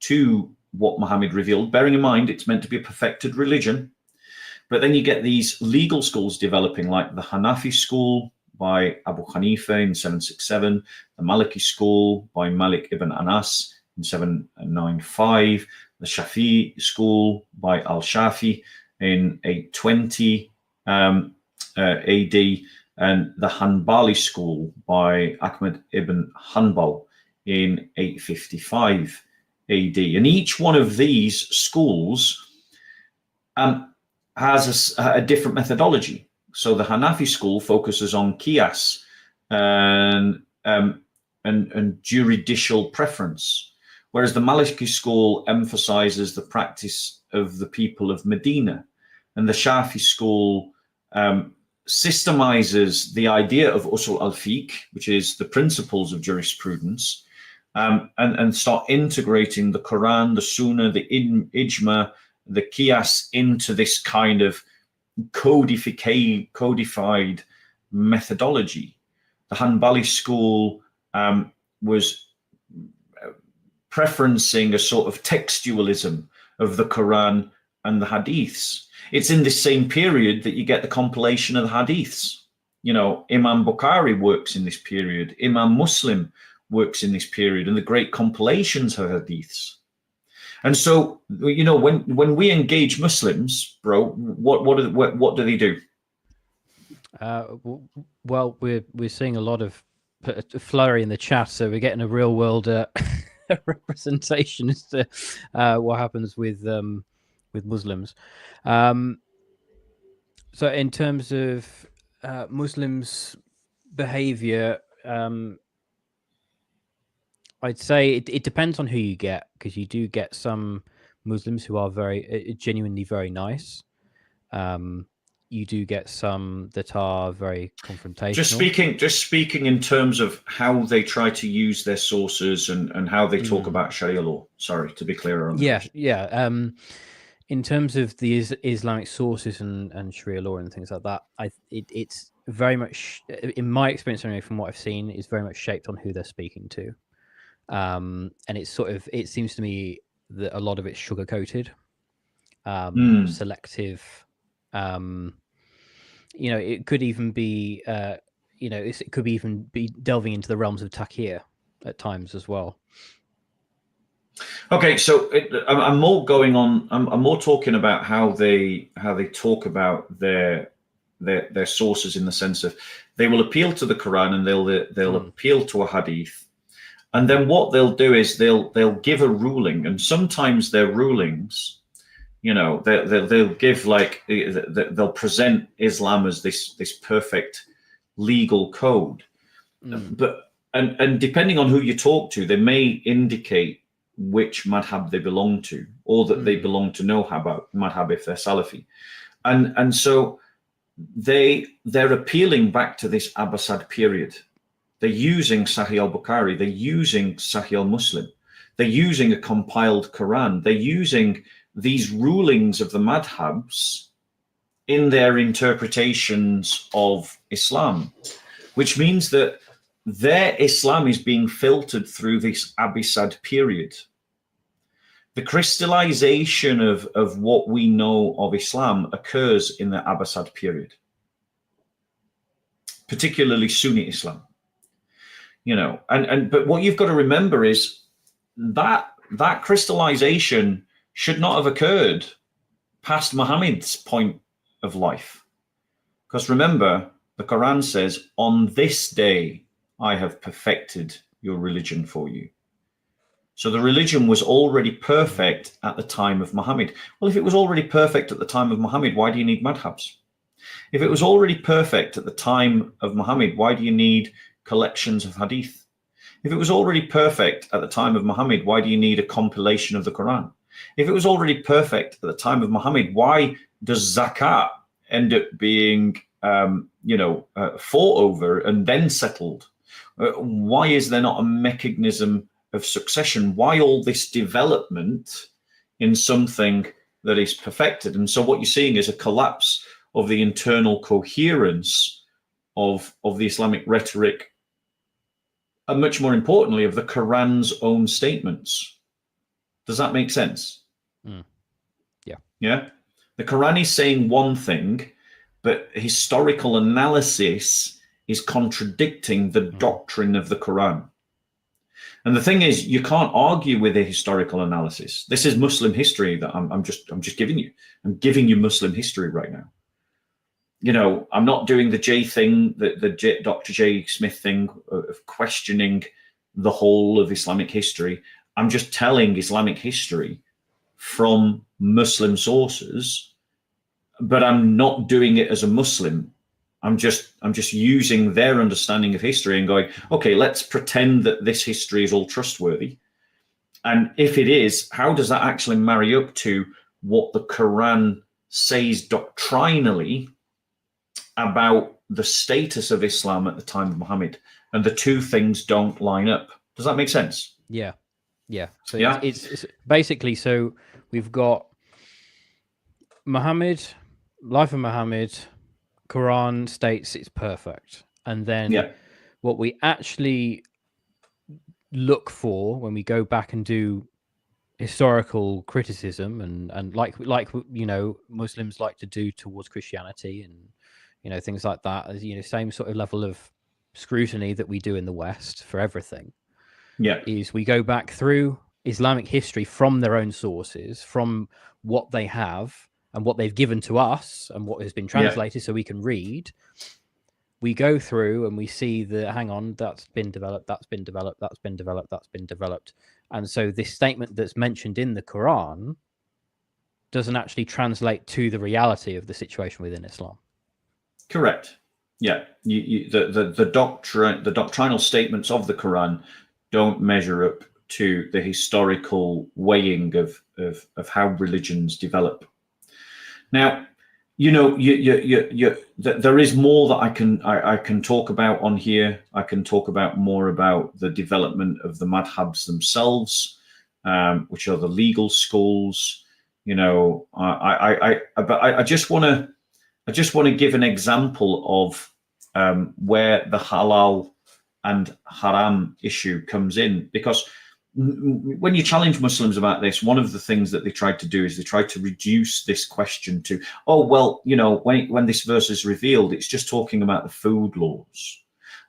to what Muhammad revealed, bearing in mind it's meant to be a perfected religion. But then you get these legal schools developing, like the Hanafi school by Abu Hanifa in 767, the Maliki school by Malik ibn Anas in 795, the Shafi'i school by al-Shafi in 820 AD, and the Hanbali school by Ahmad ibn Hanbal in 855 AD. And each one of these schools has a different methodology. So the Hanafi school focuses on qiyas and juridical preference, whereas the Maliki school emphasizes the practice of the people of Medina, and the Shafi school systemizes the idea of usul al-fiqh, which is the principles of jurisprudence, and start integrating the Quran, the Sunnah, the Ijma, the qiyas into this kind of codified methodology. The Hanbali school was preferencing a sort of textualism of the Quran and the Hadiths. It's in this same period that you get the compilation of the Hadiths. Imam Bukhari works in this period, Imam Muslim works in this period, and the great compilations of Hadiths. And so, when we engage Muslims, bro, what do they do? Well, we're seeing a lot of flurry in the chat, so we're getting a real world representation as to what happens with Muslims. So, in terms of Muslims' behavior, I'd say it depends on who you get, because you do get some Muslims who are genuinely very nice. You do get some that are very confrontational. Just speaking in terms of how they try to use their sources and how they talk about Sharia law. Sorry, to be clearer on that. Yeah. In terms of the Islamic sources and Sharia law and things like that, it's very much, in my experience anyway, from what I've seen, is very much shaped on who they're speaking to. And it seems to me that a lot of it's sugar coated, selective. It could even be, it could even be delving into the realms of taqiyya at times as well. Okay, so I'm more going on. I'm more talking about how they talk about their sources, in the sense of they will appeal to the Quran and they'll appeal to a hadith. And then what they'll do is they'll give a ruling, and sometimes their rulings, they'll give they'll present Islam as this perfect legal code, but and depending on who you talk to, they may indicate which madhab they belong to, or that they belong to no madhab if they're Salafi, and so they're appealing back to this Abbasid period. They're using Sahih al-Bukhari, they're using Sahih al-Muslim, they're using a compiled Quran, they're using these rulings of the madhabs in their interpretations of Islam, which means that their Islam is being filtered through this Abbasid period. The crystallization of what we know of Islam occurs in the Abbasid period, particularly Sunni Islam. But what you've got to remember is that crystallization should not have occurred past Muhammad's point of life. Because remember, the Quran says, on this day, I have perfected your religion for you. So the religion was already perfect at the time of Muhammad. Well, if it was already perfect at the time of Muhammad, why do you need madhabs? If it was already perfect at the time of Muhammad, why do you need collections of Hadith? If it was already perfect at the time of Muhammad, why do you need a compilation of the Quran? If it was already perfect at the time of Muhammad, why does Zakat end up being, fought over and then settled? Why is there not a mechanism of succession? Why all this development in something that is perfected? And so what you're seeing is a collapse of the internal coherence of the Islamic rhetoric, and much more importantly, of the Quran's own statements. Does that make sense? Yeah. Yeah. The Quran is saying one thing, but historical analysis is contradicting the doctrine of the Quran. And the thing is, you can't argue with a historical analysis. This is Muslim history that I'm just giving you. I'm giving you Muslim history right now. I'm not doing the J thing, the Dr. J. Smith thing of questioning the whole of Islamic history. I'm just telling Islamic history from Muslim sources, but I'm not doing it as a Muslim. I'm just using their understanding of history and going, okay, let's pretend that this history is all trustworthy. And if it is, how does that actually marry up to what the Quran says doctrinally about the status of Islam at the time of Muhammad? And the two things don't line up. Does that make sense? Yeah. So yeah, it's basically, so we've got Muhammad, life of Muhammad, Quran states it's perfect. And then what we actually look for when we go back and do historical criticism and like Muslims like to do towards Christianity and things like that, as same sort of level of scrutiny that we do in the West for everything, is we go back through Islamic history from their own sources, from what they have and what they've given to us and what has been translated so we can read. We go through and we see that, hang on, that's been developed, that's been developed, that's been developed, that's been developed. And so this statement that's mentioned in the Quran doesn't actually translate to the reality of the situation within Islam. Correct. Yeah. The doctrinal statements of the Quran don't measure up to the historical weighing of how religions develop. Now, there is more that I can talk about on here. I can talk about more about the development of the madhabs themselves, which are the legal schools. But I just want to give an example of where the halal and haram issue comes in, because when you challenge Muslims about this, one of the things that they tried to do is they tried to reduce this question to, when this verse is revealed, it's just talking about the food laws.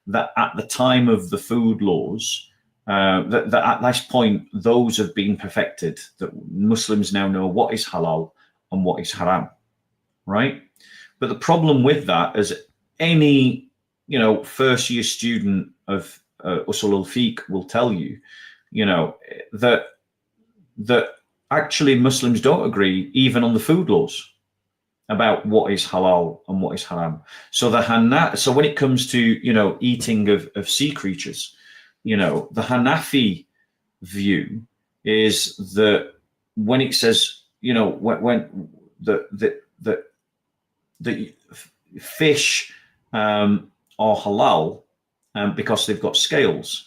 That at the time of the food laws, that at this point, those have been perfected, that Muslims now know what is halal and what is haram, right? But the problem with that is any, first year student of Usul al-Fiqh will tell you, that actually Muslims don't agree even on the food laws about what is halal and what is haram. So so when it comes to eating of sea creatures, the Hanafi view is that when it says when the fish are halal because they've got scales.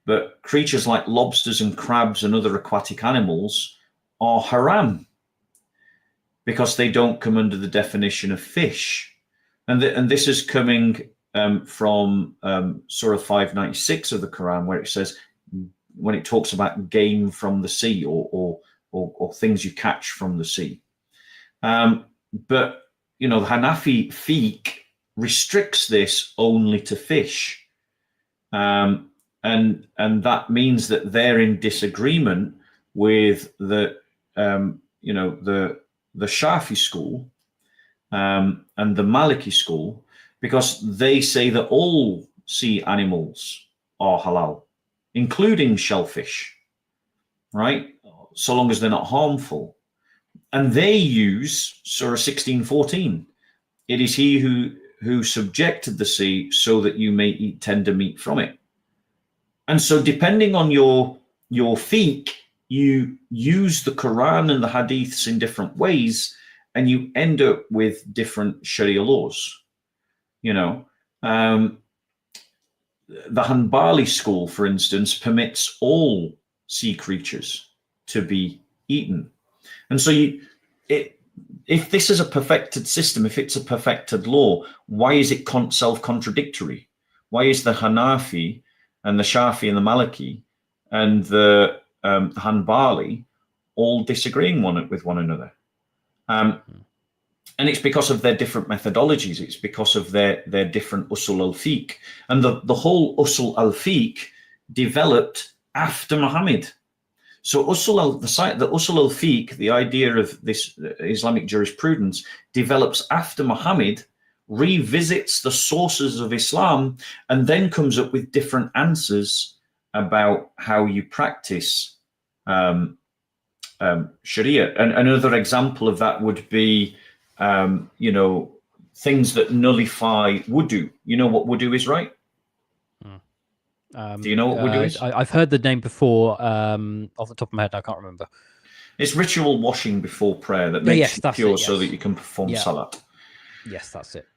But creatures like lobsters and crabs and other aquatic animals are haram because they don't come under the definition of fish. And this is coming from Surah 596 of the Quran, where it says, when it talks about game from the sea or things you catch from the sea. But, the Hanafi fiqh restricts this only to fish. And that means that they're in disagreement with the Shafi school and the Maliki school, because they say that all sea animals are halal, including shellfish, right? So long as they're not harmful. And they use Surah 16:14. It is he who subjected the sea so that you may eat tender meat from it. And so depending on your fiqh, you use the Quran and the Hadiths in different ways, and you end up with different Sharia laws. The Hanbali school, for instance, permits all sea creatures to be eaten. And so if this is a perfected system, if it's a perfected law, why is it self-contradictory? Why is the Hanafi and the Shafi and the Maliki and the Hanbali all disagreeing with one another? And it's because of their different methodologies. It's because of their different usul al-fiqh. And the whole usul al-fiqh developed after Muhammad. So the usul al-fiqh, the idea of this Islamic jurisprudence, develops after Muhammad, revisits the sources of Islam, and then comes up with different answers about how you practice Sharia. And another example of that would be, things that nullify wudu. You know what wudu is, right? Do you know what wudu is? I've heard the name before. Off the top of my head, I can't remember. It's ritual washing before prayer that makes you pure so that you can perform salat. Yes, that's it.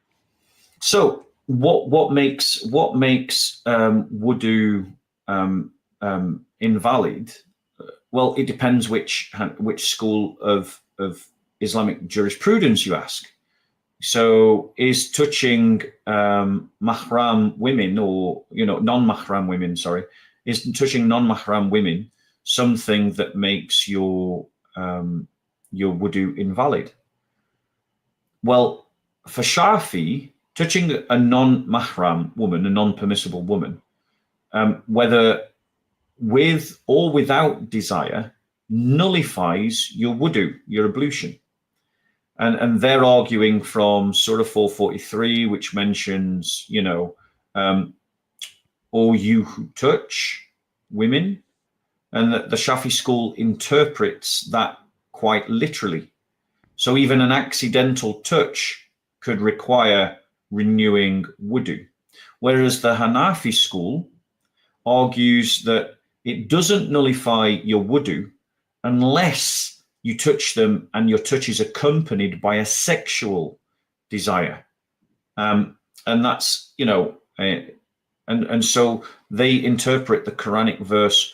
So what makes wudu invalid? Well, it depends which school of Islamic jurisprudence you ask. So is touching mahram women, or non-mahram women, is touching non-mahram women something that makes your wudu invalid? Well, for Shafi, touching a non-mahram woman, a non-permissible woman, whether with or without desire, nullifies your wudu, your ablution. And they're arguing from Surah 443, which mentions, all you who touch women, and that the Shafi school interprets that quite literally. So even an accidental touch could require renewing wudu. Whereas the Hanafi school argues that it doesn't nullify your wudu unless you touch them and your touch is accompanied by a sexual desire. And that's, and so they interpret the Quranic verse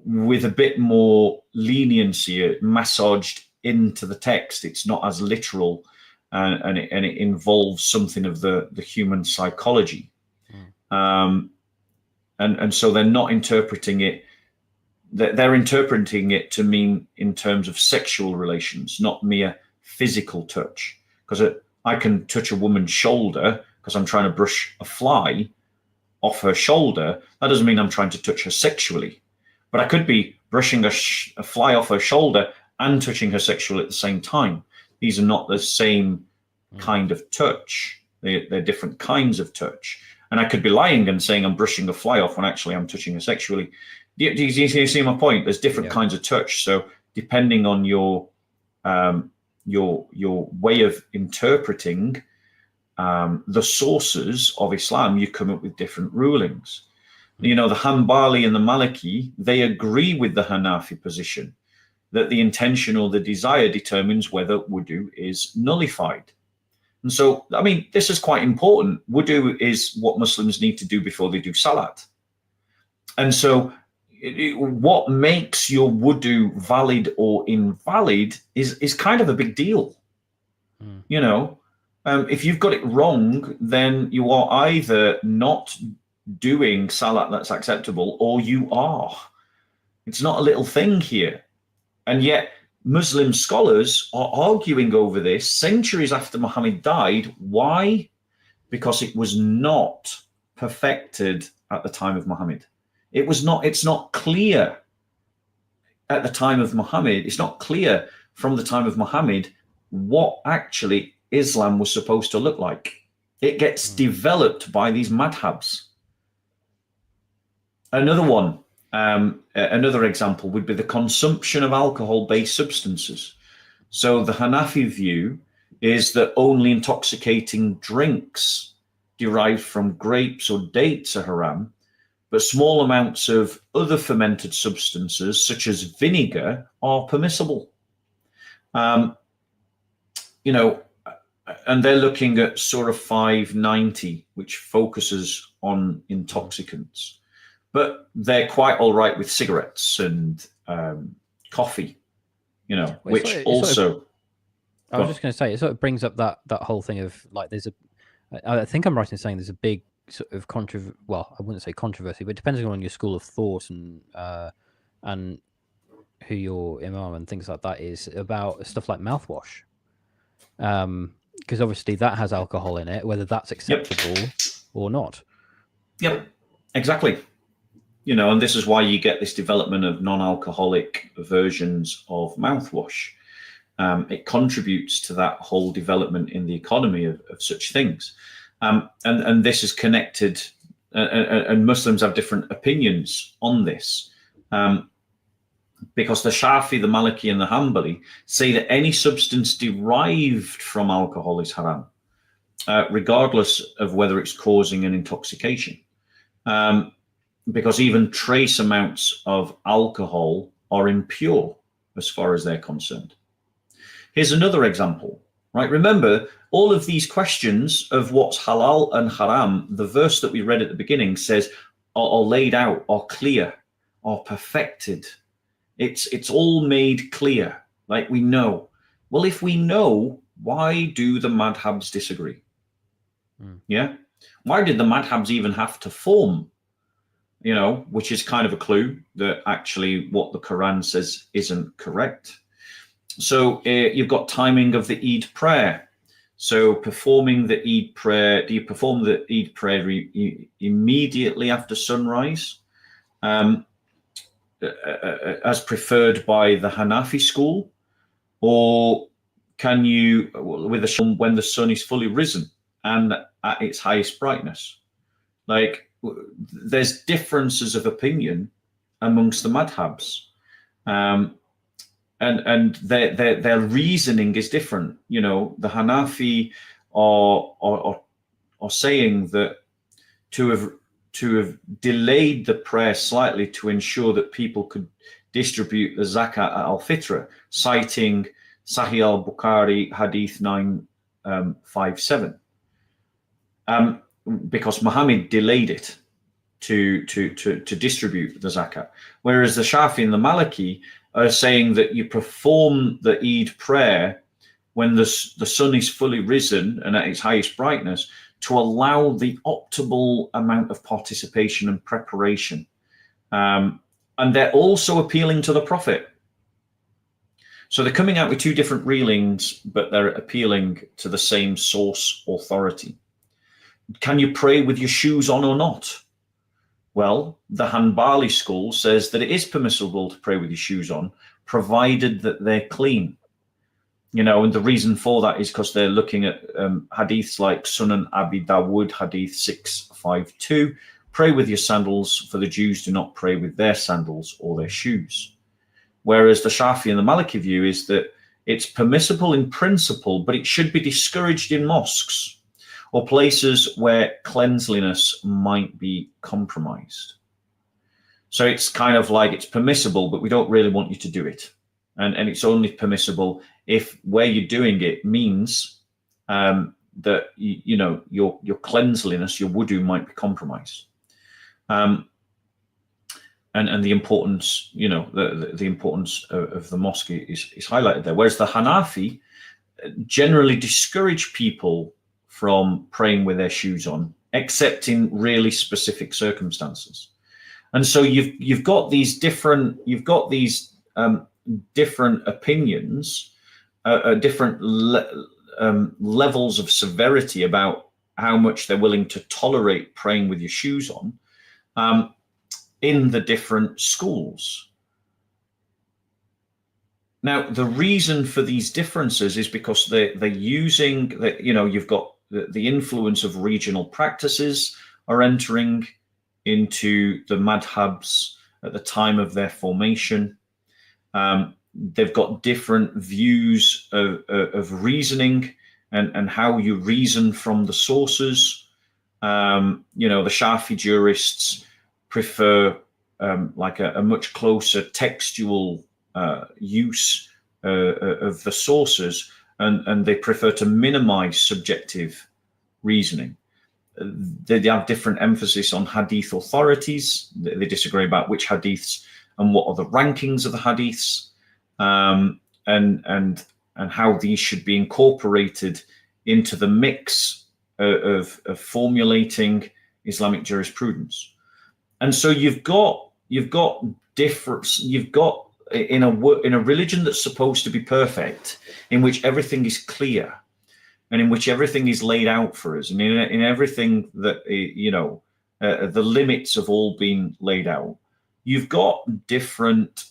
with a bit more leniency, massaged into the text. It's not as literal, and it involves something of the human psychology. And so they're not interpreting it. They're interpreting it to mean in terms of sexual relations, not mere physical touch. Because I can touch a woman's shoulder because I'm trying to brush a fly off her shoulder. That doesn't mean I'm trying to touch her sexually. But I could be brushing a fly off her shoulder and touching her sexually at the same time. These are not the same kind of touch. They're different kinds of touch. And I could be lying and saying I'm brushing a fly off when actually I'm touching her sexually. Do you see my point? There's different kinds of touch. So depending on your way of interpreting the sources of Islam, you come up with different rulings. The Hanbali and the Maliki, they agree with the Hanafi position that the intention or the desire determines whether wudu is nullified. And so, I mean, this is quite important. Wudu is what Muslims need to do before they do salat. And so what makes your wudu valid or invalid is kind of a big deal. If you've got it wrong, then you are either not doing salat that's acceptable, or you are. It's not a little thing here. And yet Muslim scholars are arguing over this centuries after Muhammad died. Why? Because it was not perfected at the time of Muhammad. It's not clear at the time of Muhammad. It's not clear from the time of Muhammad what actually Islam was supposed to look like. It gets developed by these madhabs. Another example would be the consumption of alcohol-based substances. So the Hanafi view is that only intoxicating drinks derived from grapes or dates are haram, but small amounts of other fermented substances, such as vinegar, are permissible. And they're looking at Surah 590, which focuses on intoxicants. But they're quite all right with cigarettes and coffee, which also... I was just going to say, it sort of brings up that whole thing of, like, I think I'm right in saying there's a big sort of well, I wouldn't say controversy, but depending on your school of thought and who your imam and things like that is, about stuff like mouthwash. Because obviously that has alcohol in it, whether that's acceptable or not. Yep, exactly. And this is why you get this development of non-alcoholic versions of mouthwash. It contributes to that whole development in the economy of such things. And this is connected, and Muslims have different opinions on this. Because the Shafi, the Maliki, and the Hanbali say that any substance derived from alcohol is haram, regardless of whether it's causing an intoxication. Because even trace amounts of alcohol are impure as far as they're concerned. Here's another example, right? Remember, all of these questions of what's halal and haram, the verse that we read at the beginning says, are laid out, are clear, are perfected. It's all made clear, like we know. Well, if we know, why do the madhabs disagree? Yeah? Why did the madhabs even have to form? Which is kind of a clue that actually what the Quran says isn't correct. So you've got timing of the Eid prayer. So performing the Eid prayer, do you perform the Eid prayer immediately after sunrise? As preferred by the Hanafi school, or can you, when the sun is fully risen and at its highest brightness? Like, there's differences of opinion amongst the madhabs, and their reasoning is different. The Hanafi are saying that to have delayed the prayer slightly to ensure that people could distribute the Zakat al-Fitra, citing Sahih al-Bukhari Hadith 957, because Muhammad delayed it to distribute the Zakat. Whereas the Shafi and the Maliki are saying that you perform the Eid prayer when the sun is fully risen and at its highest brightness, to allow the optimal amount of participation and preparation. And they're also appealing to the Prophet. So they're coming out with two different reelings, but they're appealing to the same source authority. Can you pray with your shoes on or not? Well, the Hanbali school says that it is permissible to pray with your shoes on, provided that they're clean. And the reason for that is because they're looking at hadiths like Sunan Abi Dawud, hadith 652, pray with your sandals, for the Jews do not pray with their sandals or their shoes. Whereas the Shafi and the Maliki view is that it's permissible in principle, but it should be discouraged in mosques or places where cleanliness might be compromised. So it's kind of like it's permissible, but we don't really want you to do it. And it's only permissible if where you're doing it means that your cleanliness, your wudu, might be compromised. And the importance, the importance of the mosque is highlighted there. Whereas the Hanafi generally discourage people from praying with their shoes on, except in really specific circumstances. And so you've got these different different opinions, different levels of severity about how much they're willing to tolerate praying with your shoes on in the different schools. Now, the reason for these differences is because they're using that, you've got the influence of regional practices are entering into the madhabs at the time of their formation. They've got different views of reasoning and how you reason from the sources. The Shafi jurists prefer like a much closer textual use of the sources, and they prefer to minimize subjective reasoning. They have different emphasis on hadith authorities. They disagree about which hadiths and what are the rankings of the hadiths, and how these should be incorporated into the mix of formulating Islamic jurisprudence. And so you've got difference. You've got in a religion that's supposed to be perfect, in which everything is clear, and in which everything is laid out for us, and in everything that the limits have all been laid out. You've got different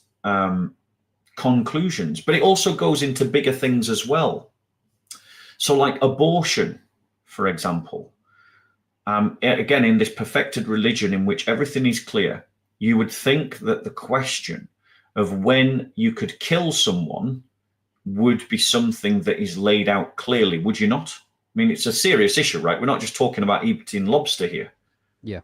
conclusions, but it also goes into bigger things as well. So, like abortion, for example. Again, in this perfected religion in which everything is clear, you would think that the question of when you could kill someone would be something that is laid out clearly, would you not? I mean, it's a serious issue, right? We're not just talking about eating lobster here. Yeah.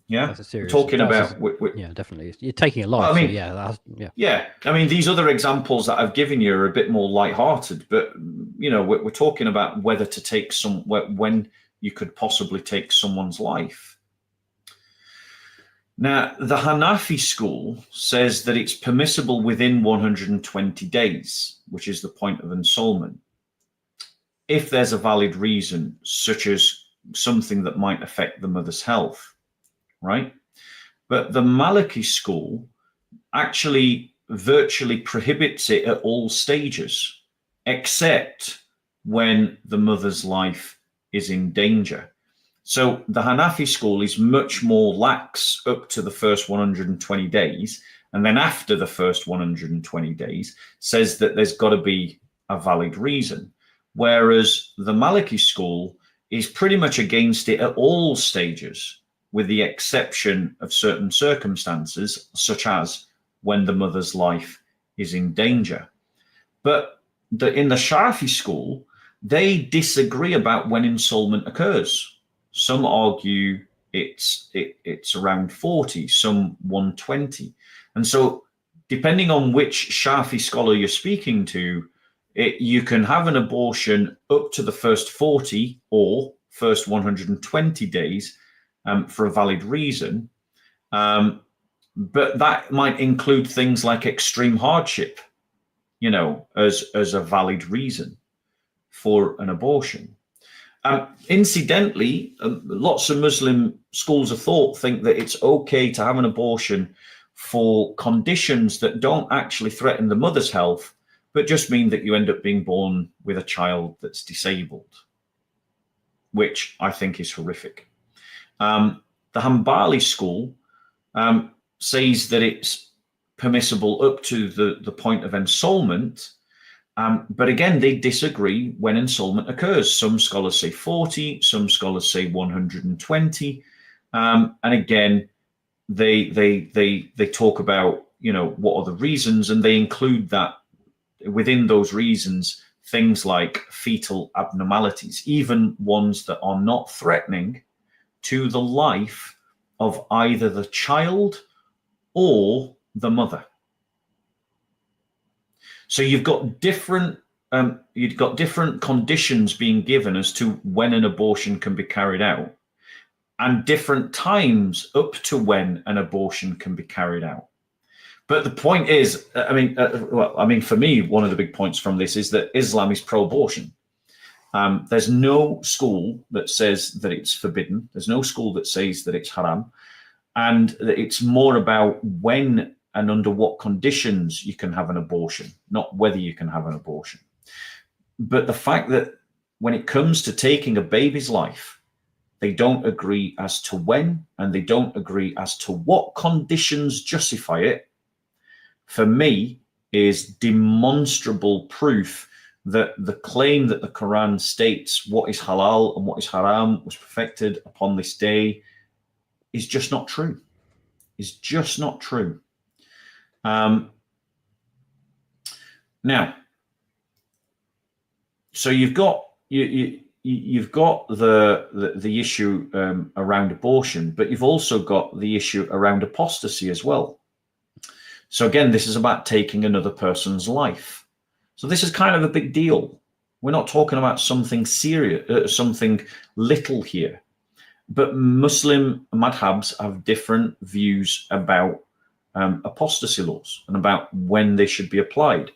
Yeah. That's a serious, we're talking about. Yeah, definitely. You're taking a life. Well, I mean, so yeah. I mean, these other examples that I've given you are a bit more lighthearted, but we're talking about whether to take when you could possibly take someone's life. Now, the Hanafi school says that it's permissible within 120 days, which is the point of ensoulment, if there's a valid reason, such as something that might affect the mother's health, right? But the Maliki school actually virtually prohibits it at all stages, except when the mother's life is in danger. So the Hanafi school is much more lax up to the first 120 days. And then after the first 120 days says that there's got to be a valid reason. Whereas the Maliki school is pretty much against it at all stages, with the exception of certain circumstances, such as when the mother's life is in danger. But in the Shafi school, they disagree about when ensoulment occurs. Some argue it's around 40, some 120. And so depending on which Shafi scholar you're speaking to, you can have an abortion up to the first 40 or first 120 days for a valid reason. But that might include things like extreme hardship, as a valid reason for an abortion. Incidentally, lots of Muslim schools of thought think that it's okay to have an abortion for conditions that don't actually threaten the mother's health, but just mean that you end up being born with a child that's disabled, which I think is horrific. The Hanbali school says that it's permissible up to the point of ensoulment. But again, they disagree when ensoulment occurs. Some scholars say 40, some scholars say 120. And again, they talk about, what are the reasons, and they include that within those reasons, things like fetal abnormalities, even ones that are not threatening to the life of either the child or the mother. So you've got different conditions being given as to when an abortion can be carried out, and different times up to when an abortion can be carried out. But the point is, for me, one of the big points from this is that Islam is pro-abortion. There's no school that says that it's forbidden. There's no school that says that it's haram. And it's more about when and under what conditions you can have an abortion, not whether you can have an abortion. But the fact that when it comes to taking a baby's life, they don't agree as to when, and they don't agree as to what conditions justify it, for me, is demonstrable proof that the claim that the Quran states what is halal and what is haram was perfected upon this day is just not true. Is just not true. Now, so you've got you've got the issue around abortion, but you've also got the issue around apostasy as well. So again, this is about taking another person's life. So this is kind of a big deal. We're not talking about something serious, something little here. But Muslim madhabs have different views about apostasy laws and about when they should be applied.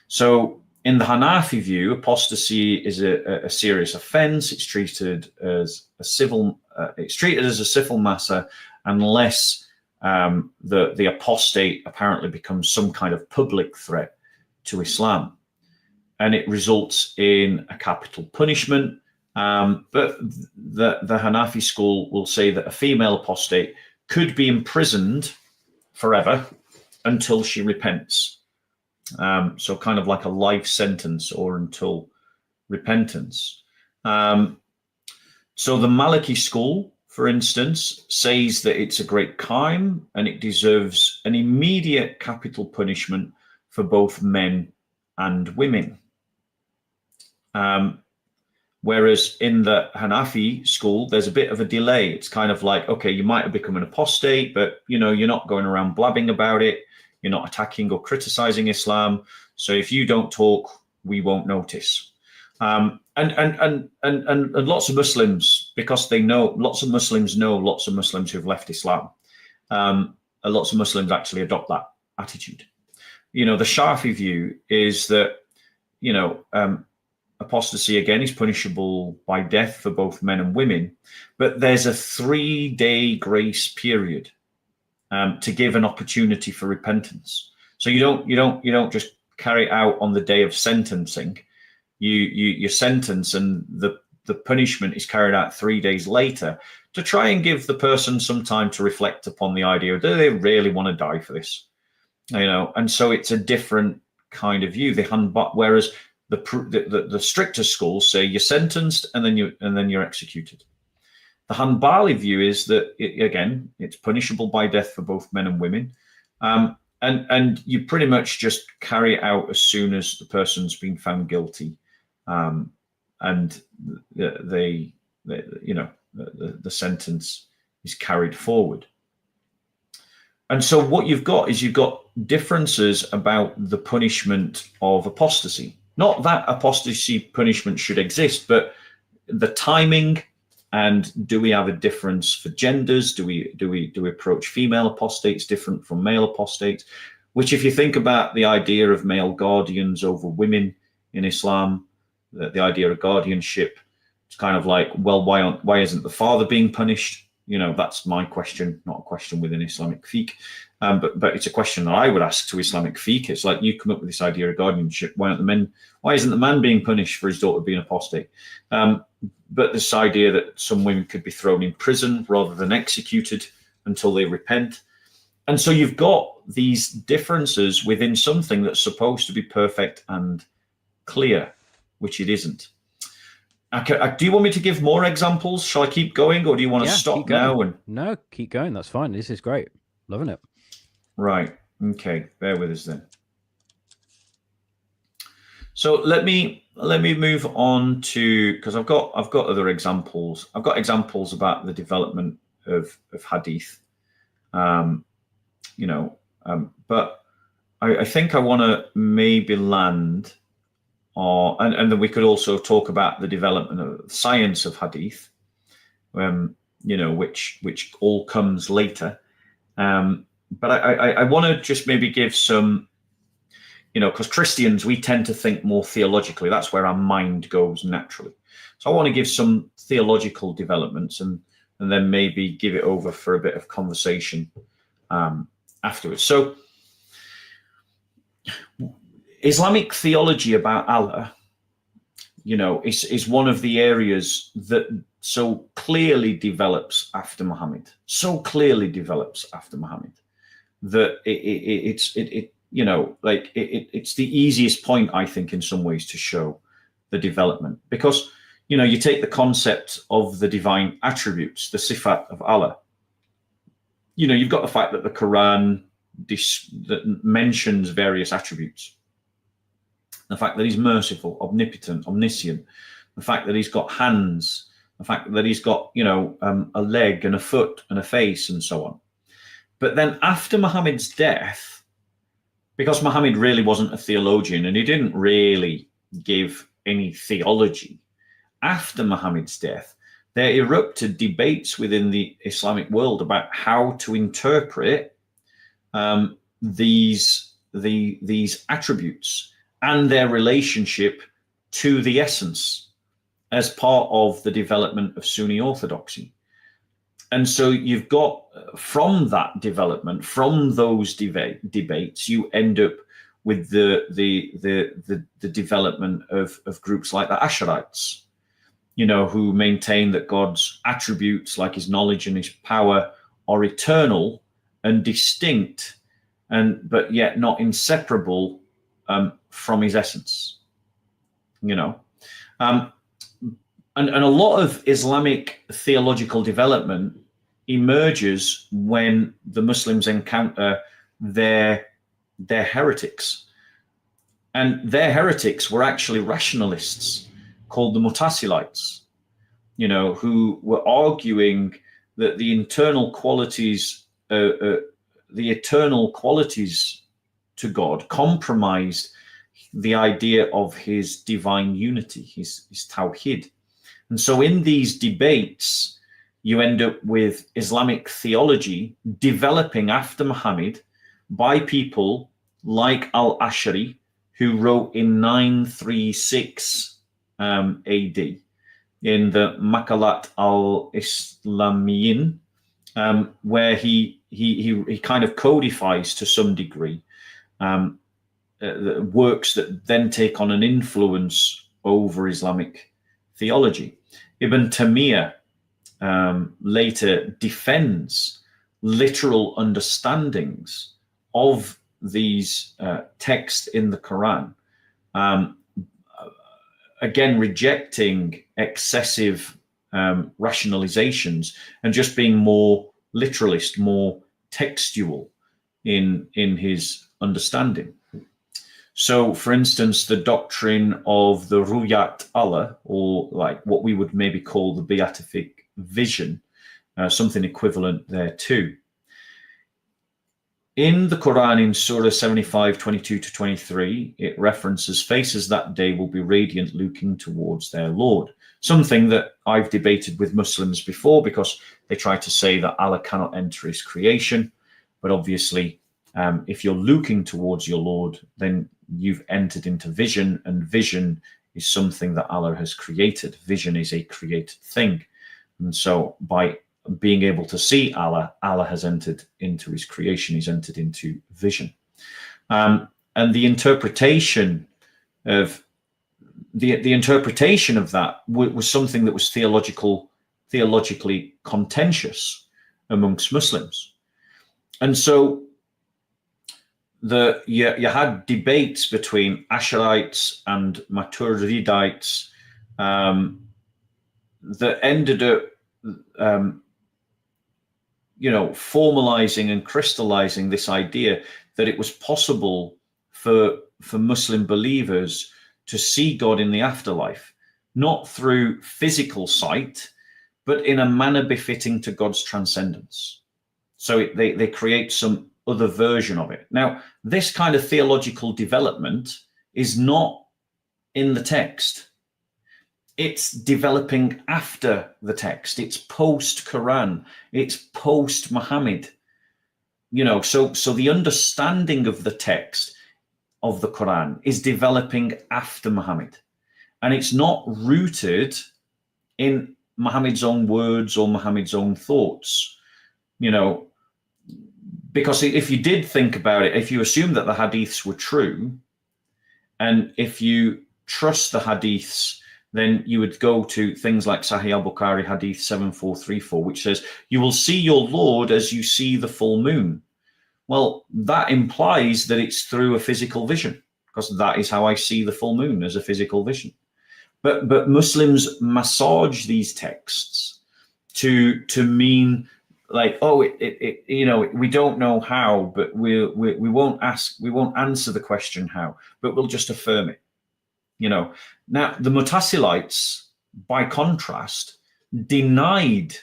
So in the Hanafi view, apostasy is a serious offence. It's treated as a civil. It's treated as a civil matter unless the apostate apparently becomes some kind of public threat to Islam, and it results in a capital punishment. But the Hanafi school will say that a female apostate could be imprisoned forever until she repents. So kind of like a life sentence or until repentance. So the Maliki school, for instance, says that it's a great crime and it deserves an immediate capital punishment for both men and women. Whereas in the Hanafi school, there's a bit of a delay. It's kind of like, okay, you might have become an apostate, but you're not going around blabbing about it. You're not attacking or criticizing Islam. So if you don't talk, we won't notice. And lots of Muslims, because they know, lots of Muslims who've left Islam. Lots of Muslims actually adopt that attitude. The Shafi view is that, apostasy again is punishable by death for both men and women, but there's a 3-day grace period to give an opportunity for repentance. So you don't just carry it out on the day of sentencing. You sentence, and the punishment is carried out 3 days later to try and give the person some time to reflect upon the idea. Do they really want to die for this? And so it's a different kind of view. Whereas the stricter schools say you're sentenced and then you're executed. The Hanbali view is that it's punishable by death for both men and women, and you pretty much just carry it out as soon as the person's been found guilty, and the sentence is carried forward. And so what you've got differences about the punishment of apostasy. Not that apostasy punishment should exist, but the timing, and do we have a difference for genders? Do we approach female apostates different from male apostates? Which, if you think about the idea of male guardians over women in Islam, the idea of guardianship, it's kind of like, well, why isn't the father being punished? That's my question, not a question within Islamic fiqh. But it's a question that I would ask to Islamic fiqh. It's like, you come up with this idea of guardianship. Why isn't the man being punished for his daughter being apostate? But this idea that some women could be thrown in prison rather than executed until they repent. And so you've got these differences within something that's supposed to be perfect and clear, which it isn't. Do you want me to give more examples? Shall I keep going, or do you want to stop now? No, keep going. That's fine. This is great. Loving it. Right. Okay. Bear with us then. So let me move on to, because I've got other examples. I've got examples about the development of Hadith. But I think I want to maybe land. And then we could also talk about the development of the science of Hadith, which all comes later. But I want to just maybe give some, because Christians, we tend to think more theologically. That's where our mind goes naturally. So I want to give some theological developments and then maybe give it over for a bit of conversation afterwards. So Islamic theology about Allah, is one of the areas that so clearly develops after Muhammad, that it's the easiest point, I think, in some ways, to show the development, because you take the concept of the divine attributes, the sifat of Allah. You've got the fact that the Quran that mentions various attributes. The fact that he's merciful, omnipotent, omniscient, the fact that he's got hands, the fact that he's got, a leg and a foot and a face and so on. But then after Muhammad's death, because Muhammad really wasn't a theologian and he didn't really give any theology, after Muhammad's death, there erupted debates within the Islamic world about how to interpret these attributes and their relationship to the essence as part of the development of Sunni orthodoxy. And so you've got, from that development, from those debates, you end up with the development of groups like the Ash'arites, who maintain that God's attributes, like his knowledge and his power, are eternal and distinct, but yet not inseparable from his essence. And a lot of Islamic theological development emerges when the Muslims encounter their heretics. And their heretics were actually rationalists called the Mutasilites, who were arguing that the eternal qualities to God compromised the idea of his divine unity, his tawhid. And so in these debates, you end up with Islamic theology developing after Muhammad by people like al-Ash'ari, who wrote in 936 AD in the Makalat al-Islamiyin, where he kind of codifies to some degree works that then take on an influence over Islamic theology. Ibn Taymiyyah later defends literal understandings of these texts in the Quran, again rejecting excessive rationalizations and just being more literalist, more textual in his understanding. So, for instance, the doctrine of the Ruyat Allah, or like what we would maybe call the beatific vision, something equivalent there too. In the Quran, in Surah 75, 22 to 23, it references faces that day will be radiant, looking towards their Lord. Something that I've debated with Muslims before, because they try to say that Allah cannot enter his creation. But obviously, if you're looking towards your Lord, then you've entered into vision, and vision is something that Allah has created. Vision is a created thing. And so by being able to see Allah, Allah has entered into his creation, he's entered into vision. And the interpretation of the interpretation of that was something that was theologically contentious amongst Muslims. And so you had debates between Ash'arites and Maturidites that ended up formalizing and crystallizing this idea that it was possible for Muslim believers to see God in the afterlife, not through physical sight, but in a manner befitting to God's transcendence. So they create some other version of it. Now, this kind of theological development is not in the text. It's developing after the text. It's post-Quran. It's post-Muhammad. So the understanding of the text of the Quran is developing after Muhammad. And it's not rooted in Muhammad's own words or Muhammad's own thoughts, because if you did think about it, if you assume that the hadiths were true, and if you trust the hadiths, then you would go to things like Sahih al-Bukhari Hadith 7434, which says, you will see your Lord as you see the full moon. Well, that implies that it's through a physical vision, because that is how I see the full moon, as a physical vision. But Muslims massage these texts to mean like, oh, we don't know how, but we won't answer the question how, but we'll just affirm it. Now the Mutasilites, by contrast, denied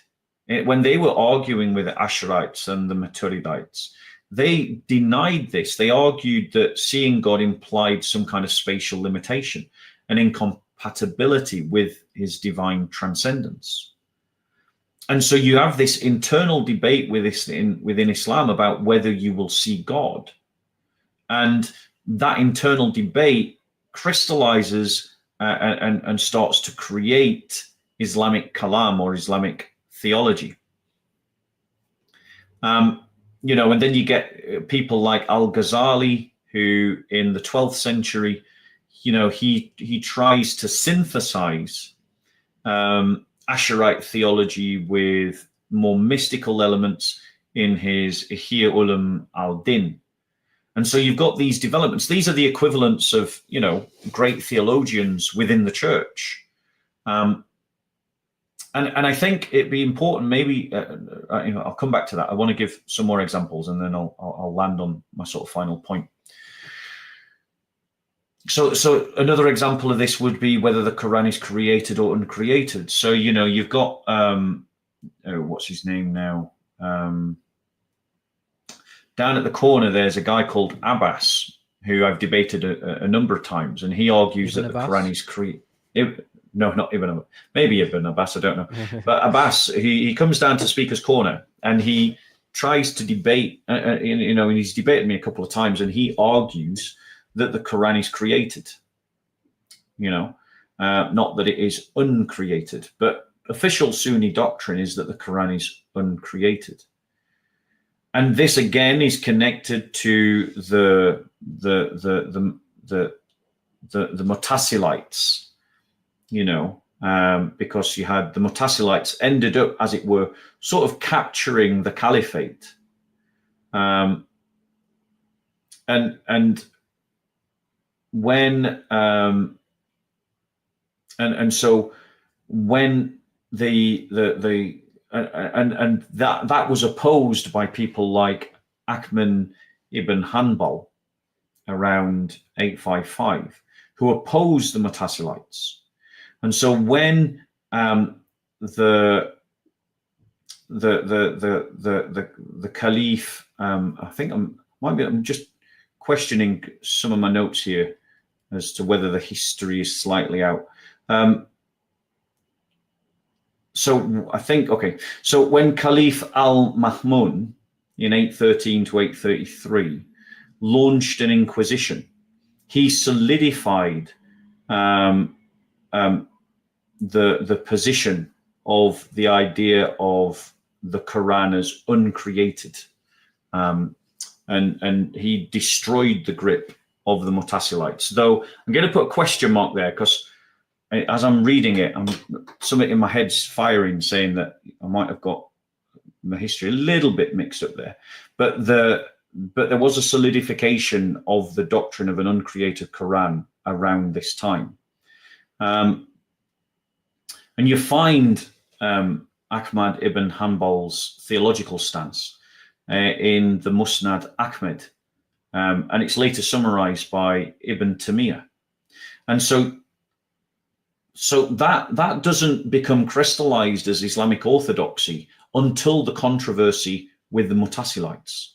it when they were arguing with the Asharites and the Maturidites. They denied this. They argued that seeing God implied some kind of spatial limitation, an incompatibility with his divine transcendence. And so you have this internal debate within Islam about whether you will see God. And that internal debate crystallizes and starts to create Islamic kalam, or Islamic theology. And then you get people like Al-Ghazali, who in the 12th century, he tries to synthesize Asharite theology with more mystical elements in his Ihya Ulum al-Din. And so you've got these developments. These are the equivalents of, great theologians within the church. And I think it'd be important, maybe, I'll come back to that. I want to give some more examples, and then I'll land on my sort of final point. So another example of this would be whether the Quran is created or uncreated. So, you've got, what's his name now? Down at the corner, there's a guy called Abbas, who I've debated a number of times, and he argues that the Quran is created. No, not Ibn Abbas. Maybe Ibn Abbas, I don't know. But Abbas, he comes down to Speaker's Corner, and he tries to debate, and he's debated me a couple of times, and he argues that the Quran is created, not that it is uncreated. But official Sunni doctrine is that the Quran is uncreated. And this again is connected to the Mutasilites, because you had the Mutasilites ended up, as it were, sort of capturing the caliphate, and when and so when that was opposed by people like Ahmad ibn Hanbal around 855, who opposed the Mutasilites. And so when the Caliph, I think I'm just questioning some of my notes here as to whether the history is slightly out. So I think, okay, so when Caliph al-Mahmun in 813 to 833 launched an inquisition, he solidified the position of the idea of the Quran as uncreated, and he destroyed the grip of the Mutasilites. Though I'm going to put a question mark there, because as I'm reading it, something in my head's firing, saying that I might have got my history a little bit mixed up there. But there was a solidification of the doctrine of an uncreated Quran around this time. And you find Ahmad ibn Hanbal's theological stance in the Musnad Ahmed, and it's later summarized by Ibn Taymiyyah. And so that doesn't become crystallized as Islamic orthodoxy until the controversy with the Mutasilites.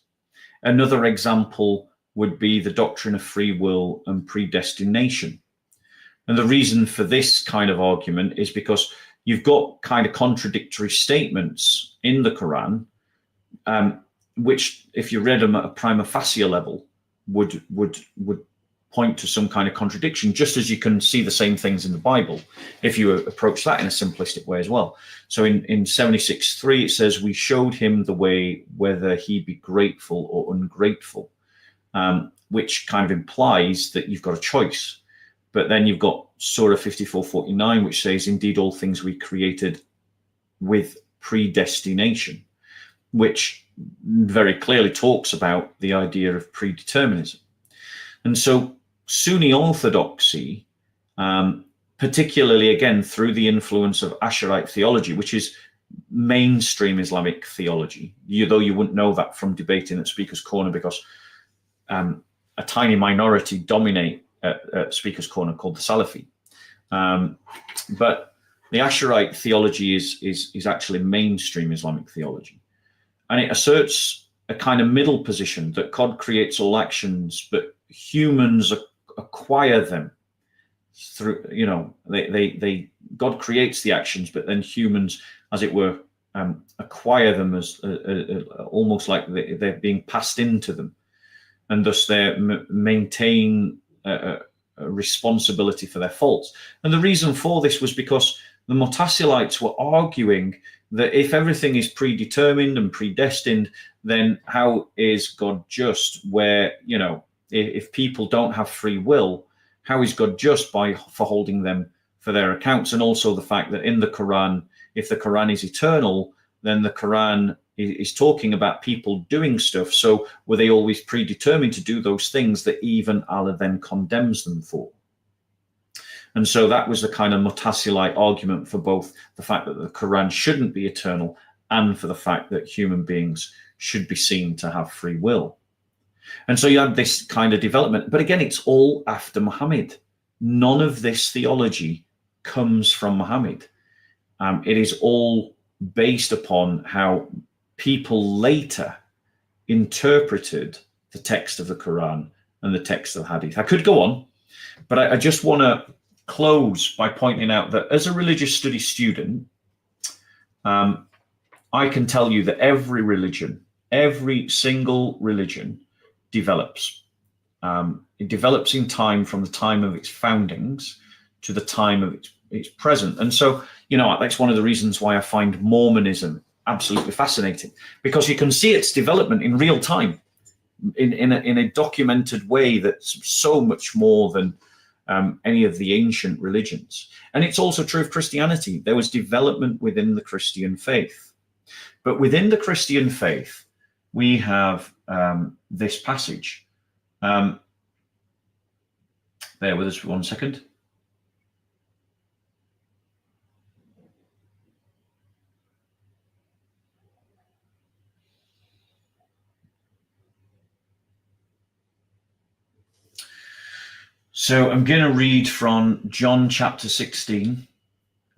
Another example would be the doctrine of free will and predestination. And the reason for this kind of argument is because you've got kind of contradictory statements in the Quran, which, if you read them at a prima facie level, would point to some kind of contradiction, just as you can see the same things in the Bible if you approach that in a simplistic way as well. So in 76:3 it says, we showed him the way whether he be grateful or ungrateful, which kind of implies that you've got a choice. But then you've got Surah 54:49, which says, indeed all things we created with predestination, which very clearly talks about the idea of predeterminism. And so Sunni orthodoxy, particularly again through the influence of Asharite theology, which is mainstream Islamic theology, though you wouldn't know that from debating at Speaker's Corner, because a tiny minority dominate at Speaker's Corner called the Salafi. But the Asharite theology is actually mainstream Islamic theology. And it asserts a kind of middle position that God creates all actions, but humans acquire them through, God creates the actions, but then humans, as it were, acquire them as almost like they're being passed into them, and thus they maintain a responsibility for their faults. And the reason for this was because the Mu'tazilites were arguing that if everything is predetermined and predestined, then how is God just? Where, if people don't have free will, how is God just for holding them for their accounts? And also the fact that in the Quran, if the Quran is eternal, then the Quran is talking about people doing stuff. So were they always predetermined to do those things that even Allah then condemns them for? And so that was the kind of Mu'tazilite argument for both the fact that the Quran shouldn't be eternal and for the fact that human beings should be seen to have free will. And so you had this kind of development. But again, it's all after Muhammad. None of this theology comes from Muhammad. It is all based upon how people later interpreted the text of the Quran and the text of the Hadith. I could go on, but I just want to close by pointing out that as a religious studies student, I can tell you that every religion, every single religion develops. It develops in time from the time of its foundings to the time of its present. And so, that's one of the reasons why I find Mormonism absolutely fascinating, because you can see its development in real time, in a documented way that's so much more than any of the ancient religions. And it's also true of Christianity. There was development within the Christian faith. But within the Christian faith, we have this passage. Bear with us for 1 second. So I'm going to read from John chapter 16.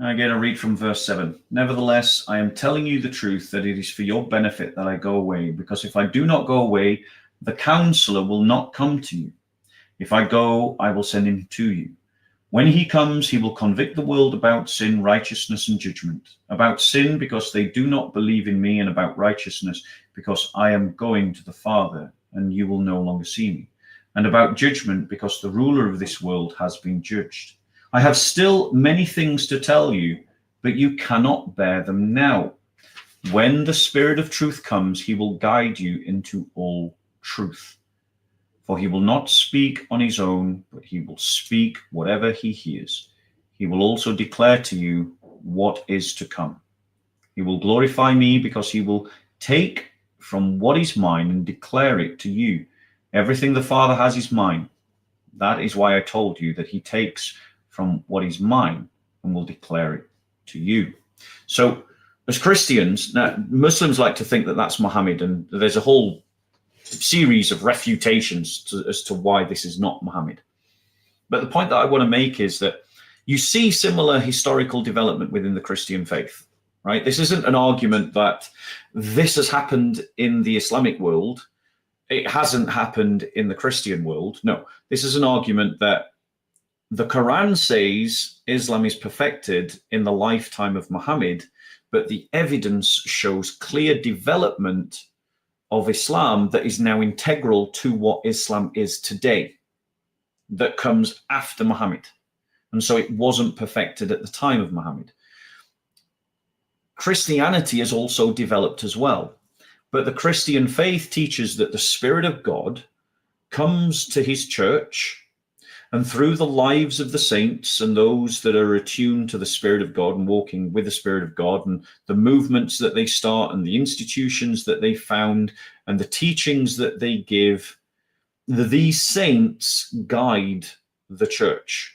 I'm going to read from verse 7. Nevertheless, I am telling you the truth, that it is for your benefit that I go away, because if I do not go away, the counselor will not come to you. If I go, I will send him to you. When he comes, he will convict the world about sin, righteousness, and judgment. About sin, because they do not believe in me, and about righteousness, because I am going to the Father, and you will no longer see me. And about judgment, because the ruler of this world has been judged. I have still many things to tell you, but you cannot bear them now. When the Spirit of truth comes, he will guide you into all truth. For he will not speak on his own, but he will speak whatever he hears. He will also declare to you what is to come. He will glorify me, because he will take from what is mine and declare it to you. Everything the Father has is mine. That is why I told you that he takes from what is mine and will declare it to you. So as Christians, now Muslims like to think that that's Muhammad, and there's a whole series of refutations as to why this is not Muhammad. But the point that I want to make is that you see similar historical development within the Christian faith, right? This isn't an argument that this has happened in the Islamic world, it hasn't happened in the Christian world. No, this is an argument that the Quran says Islam is perfected in the lifetime of Muhammad, but the evidence shows clear development of Islam that is now integral to what Islam is today. that comes after Muhammad. And so it wasn't perfected at the time of Muhammad. Christianity has also developed as well. But the Christian faith teaches that the Spirit of God comes to his church, and through the lives of the saints and those that are attuned to the Spirit of God and walking with the Spirit of God, and the movements that they start and the institutions that they found and the teachings that they give, these saints guide the church.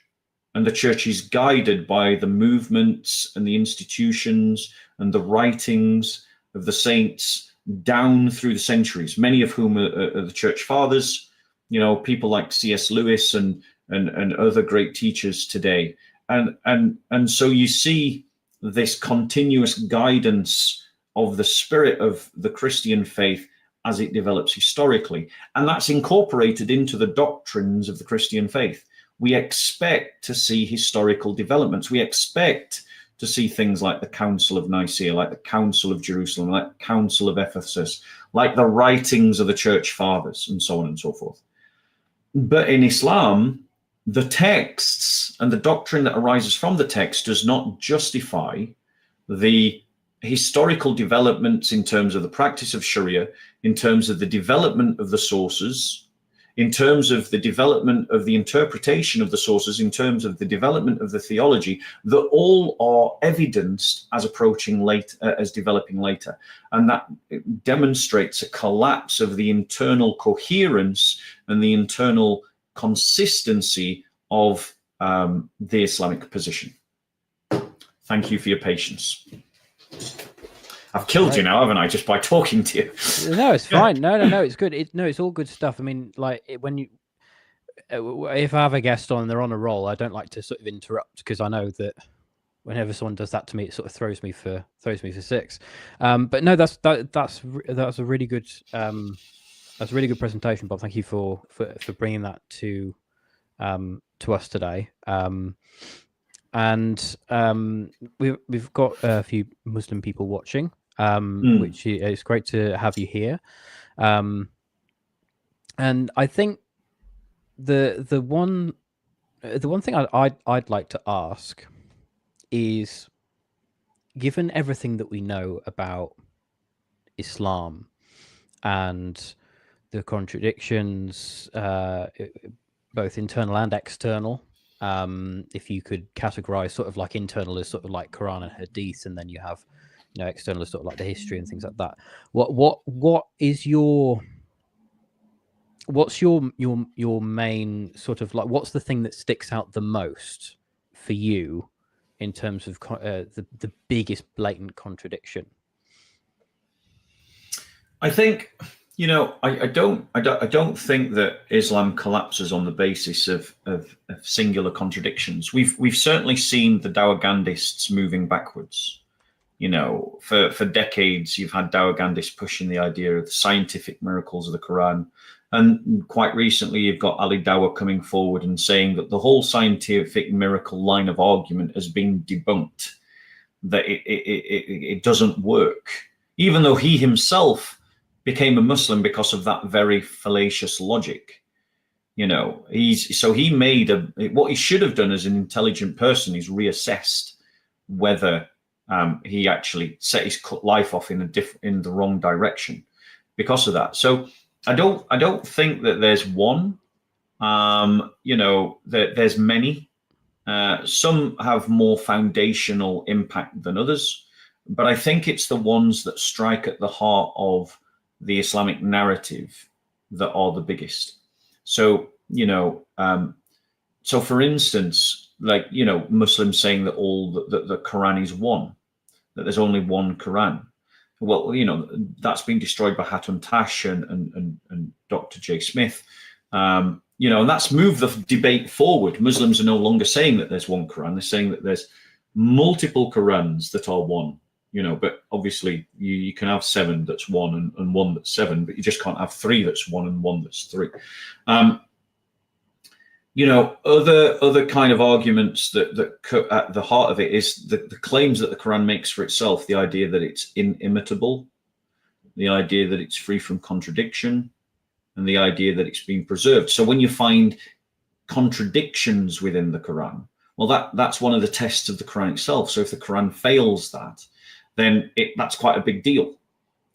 And the church is guided by the movements and the institutions and the writings of the saints down through the centuries, many of whom are the church fathers, people like C.S. Lewis and other great teachers today. And so you see this continuous guidance of the spirit of the Christian faith as it develops historically. And that's incorporated into the doctrines of the Christian faith. We expect to see historical developments. We expect to see things like the Council of Nicaea, like the Council of Jerusalem, like the Council of Ephesus, like the writings of the church fathers, and so on and so forth. But in Islam, the texts and the doctrine that arises from the text does not justify the historical developments in terms of the practice of Sharia, in terms of the development of the sources, in terms of the development of the interpretation of the sources, in terms of the development of the theology, that all are evidenced as approaching late, as developing later. And that demonstrates a collapse of the internal coherence and the internal consistency of the Islamic position. Thank you for your patience. I've killed you now, haven't I, just by talking to you? No, it's fine. No, it's good. It's all good stuff. I mean, like if I have a guest on and they're on a roll, I don't like to sort of interrupt, because I know that whenever someone does that to me, it sort of throws me for six. But no, that's a really good presentation, Bob. Thank you for bringing that to us today. And we've got a few Muslim people watching, which is great to have you here. And I think the one thing I'd like to ask is, given everything that we know about Islam and the contradictions, both internal and external, if you could categorize sort of like internal as sort of like Quran and Hadith, and then you have, external as sort of like the history and things like that. What's your main sort of like, what's the thing that sticks out the most for you in terms of the biggest blatant contradiction? I think, I don't think that Islam collapses on the basis of singular contradictions. We've certainly seen the Dawagandists moving backwards. For decades, you've had Dawagandists pushing the idea of the scientific miracles of the Quran. And quite recently, you've got Ali Dawah coming forward and saying that the whole scientific miracle line of argument has been debunked, that it doesn't work, even though he himself became a Muslim because of that very fallacious logic. He made what he should have done as an intelligent person is reassessed whether he actually set his life off in the wrong direction because of that. So I don't think that there's one. There's many. Some have more foundational impact than others, but I think it's the ones that strike at the heart of the Islamic narrative that are the biggest. So, so for instance, like, Muslims saying that the Quran is one, that there's only one Quran. Well, that's been destroyed by Hatun Tash and Dr. J. Smith. And that's moved the debate forward. Muslims are no longer saying that there's one Quran. They're saying that there's multiple Qurans that are one. But obviously you can have 7 that's 1 and 1 that's 7, but you just can't have 3 that's 1 and 1 that's 3. Other kind of arguments that at the heart of it is the claims that the Quran makes for itself, the idea that it's inimitable, the idea that it's free from contradiction, and the idea that it's been preserved. So when you find contradictions within the Quran, well, that's one of the tests of the Quran itself. So if the Quran fails that, then that's quite a big deal.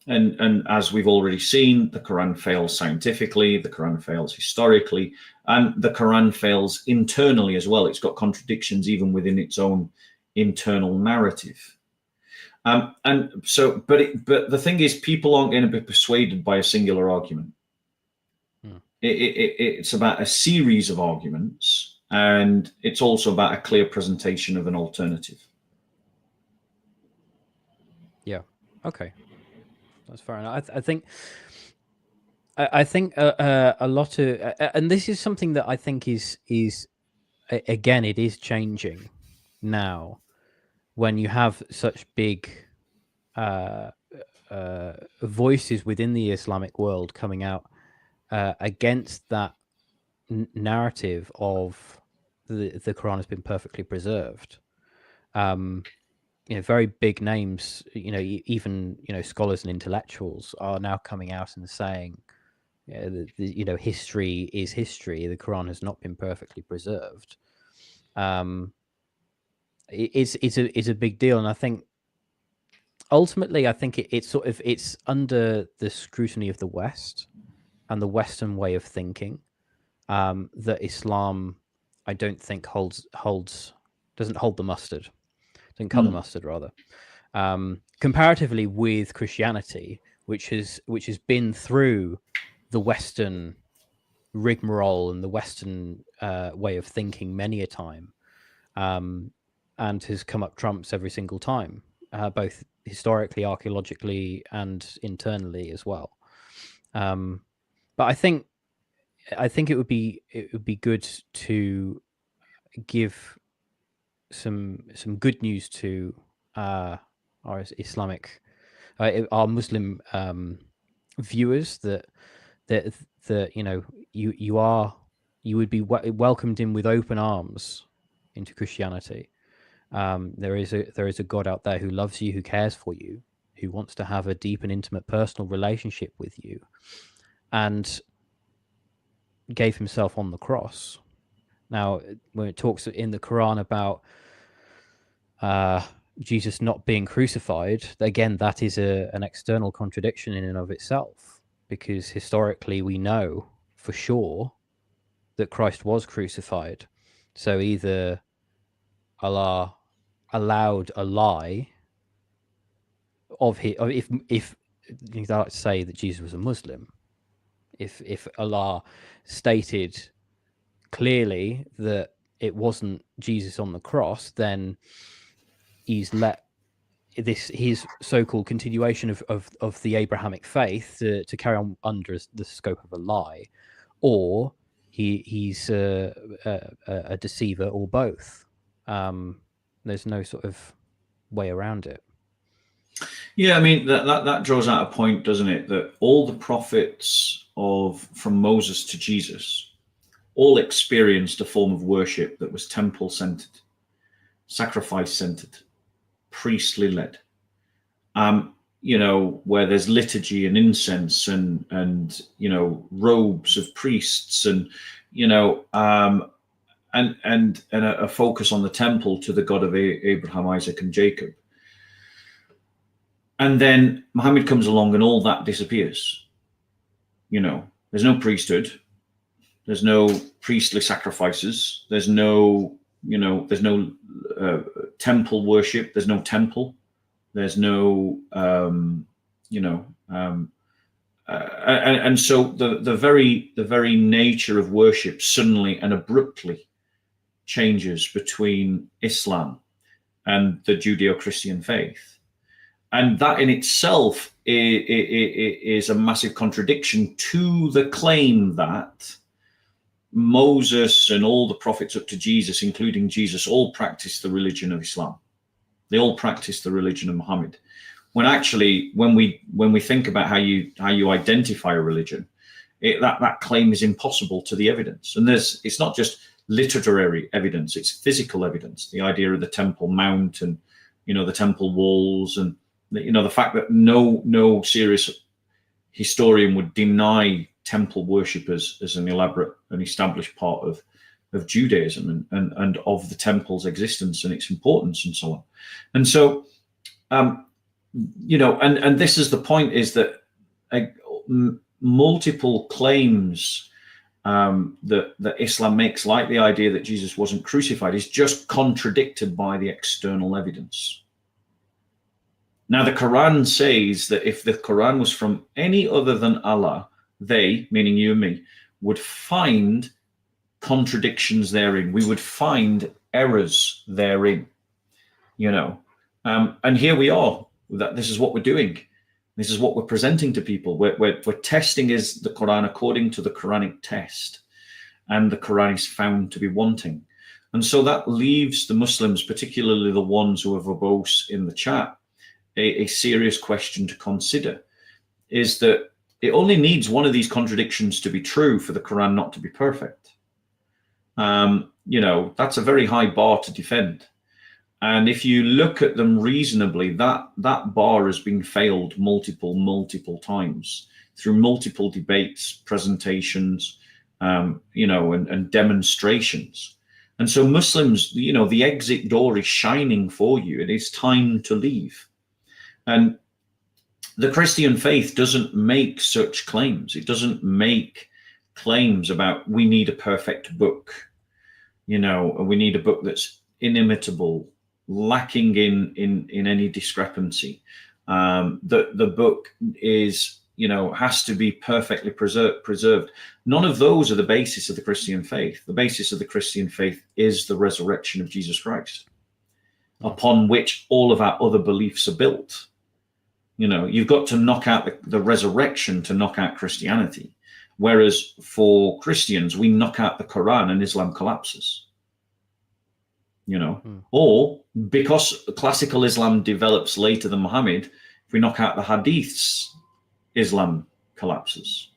And as we've already seen, the Quran fails scientifically, the Quran fails historically, and the Quran fails internally as well. It's got contradictions even within its own internal narrative. And so, but the thing is, people aren't going to be persuaded by a singular argument. It's about a series of arguments, and it's also about a clear presentation of an alternative. Yeah. Okay. That's fair enough. I think a lot of, and this is something that I think is again, it is changing now when you have such big voices within the Islamic world coming out against that narrative of the Quran has been perfectly preserved. Very big names, even scholars and intellectuals are now coming out and saying, history is history. The Quran has not been perfectly preserved. It's a big deal, and I think ultimately, it's under the scrutiny of the West and the Western way of thinking that Islam, I don't think doesn't hold the mustard. Doesn't cut the mustard, rather. Comparatively with Christianity, which has been through the Western rigmarole and the Western way of thinking many a time, and has come up trumps every single time, both historically, archaeologically, and internally as well. But I think it would be good to give some good news to our Islamic, our Muslim viewers that you would be welcomed in with open arms into Christianity. There is a God out there who loves you, who cares for you, who wants to have a deep and intimate personal relationship with you, and gave himself on the cross. Now, when it talks in the Quran about Jesus not being crucified, again, that is an external contradiction in and of itself, because historically we know for sure that Christ was crucified. So either Allah allowed a lie of his, if you'd like to say that Jesus was a Muslim, if Allah stated clearly that it wasn't Jesus on the cross, then he's let his so-called continuation of the Abrahamic faith to carry on under the scope of a lie, or he's a deceiver, or both. There's no sort of way around it. Yeah, I mean that draws out a point, doesn't it? That all the prophets from Moses to Jesus all experienced a form of worship that was temple-centered, sacrifice-centered, priestly led. Where there's liturgy and incense and robes of priests and a focus on the temple to the God of Abraham, Isaac, and Jacob. And then Muhammad comes along and all that disappears. There's no priesthood. There's no priestly sacrifices. There's no temple worship. There's no temple. There's no, and so the very nature of worship suddenly and abruptly changes between Islam and the Judeo-Christian faith. And that in itself is a massive contradiction to the claim that Moses and all the prophets up to Jesus, including Jesus, all practiced the religion of Islam. They all practiced the religion of Muhammad. When actually, when we think about how you identify a religion, that claim is impossible to the evidence. And it's not just literary evidence; it's physical evidence. The idea of the Temple Mount and the temple walls, and the fact that no serious historian would deny temple worship as an elaborate and established part of of Judaism and of the temple's existence and its importance and so on. And so, you know, and this is the point, is that multiple claims that Islam makes, like the idea that Jesus wasn't crucified, is just contradicted by the external evidence. Now, the Quran says that if the Quran was from any other than Allah, they, meaning you and me, would find contradictions therein. We would find errors therein, you know. And here we are. That this is what we're doing. This is what we're presenting to people. We're testing is the Quran according to the Quranic test, and the Quran is found to be wanting. And so that leaves the Muslims, particularly the ones who are verbose in the chat, a serious question to consider, is that it only needs one of these contradictions to be true for the Quran not to be perfect. You know, that's a very high bar to defend. And if you look at them reasonably, that bar has been failed multiple times through multiple debates, presentations, you know, and demonstrations. And so Muslims, you know, the exit door is shining for you. It is time to leave. And the Christian faith doesn't make such claims. It doesn't make claims about we need a perfect book, you know, we need a book that's inimitable, lacking in any discrepancy. The book is, you know, has to be perfectly preserved. None of those are the basis of the Christian faith. The basis of the Christian faith is the resurrection of Jesus Christ, upon which all of our other beliefs are built. You know, you've got to knock out the resurrection to knock out Christianity. Whereas for Christians, we knock out the Quran and Islam collapses. You know, or because classical Islam develops later than Muhammad, if we knock out the Hadiths, Islam collapses.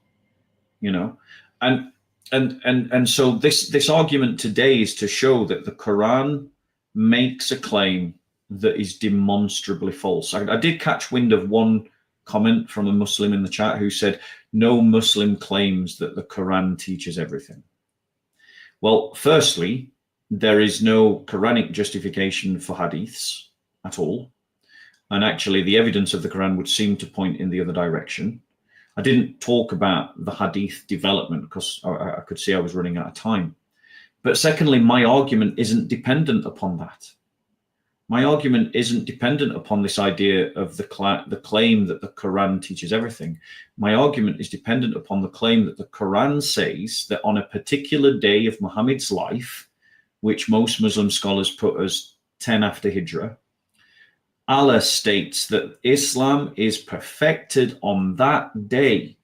You know, and so this argument today is to show that the Quran makes a claim that is demonstrably false. I did catch wind of one comment from a Muslim in the chat who said, no Muslim claims that the Quran teaches everything. Well, firstly, there is no Quranic justification for hadiths at all. And actually, the evidence of the Quran would seem to point in the other direction. I didn't talk about the hadith development because I could see I was running out of time. But secondly, my argument isn't dependent upon that. My argument isn't dependent upon this idea of the claim that the Quran teaches everything. My argument is dependent upon the claim that the Quran says that on a particular day of Muhammad's life, which most Muslim scholars put as 10 after Hijrah, Allah states that Islam is perfected on that day,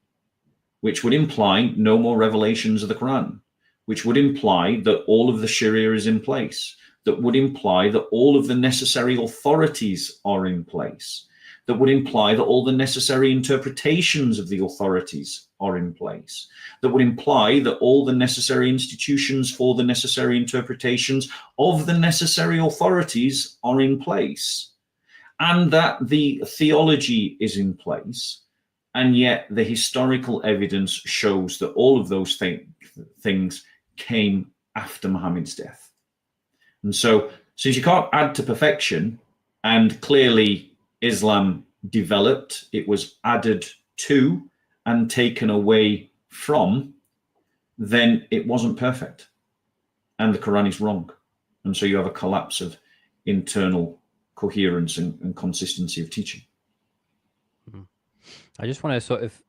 which would imply no more revelations of the Quran, which would imply that all of the Sharia is in place, that would imply that all of the necessary authorities are in place, that would imply that all the necessary interpretations of the authorities are in place, that would imply that all the necessary institutions for the necessary interpretations of the necessary authorities are in place, and that the theology is in place. And yet the historical evidence shows that all of those things came after Muhammad's death. And so, since you can't add to perfection, and clearly Islam developed, it was added to and taken away from, then it wasn't perfect. And the Quran is wrong. And so you have a collapse of internal coherence and consistency of teaching. I just want to sort of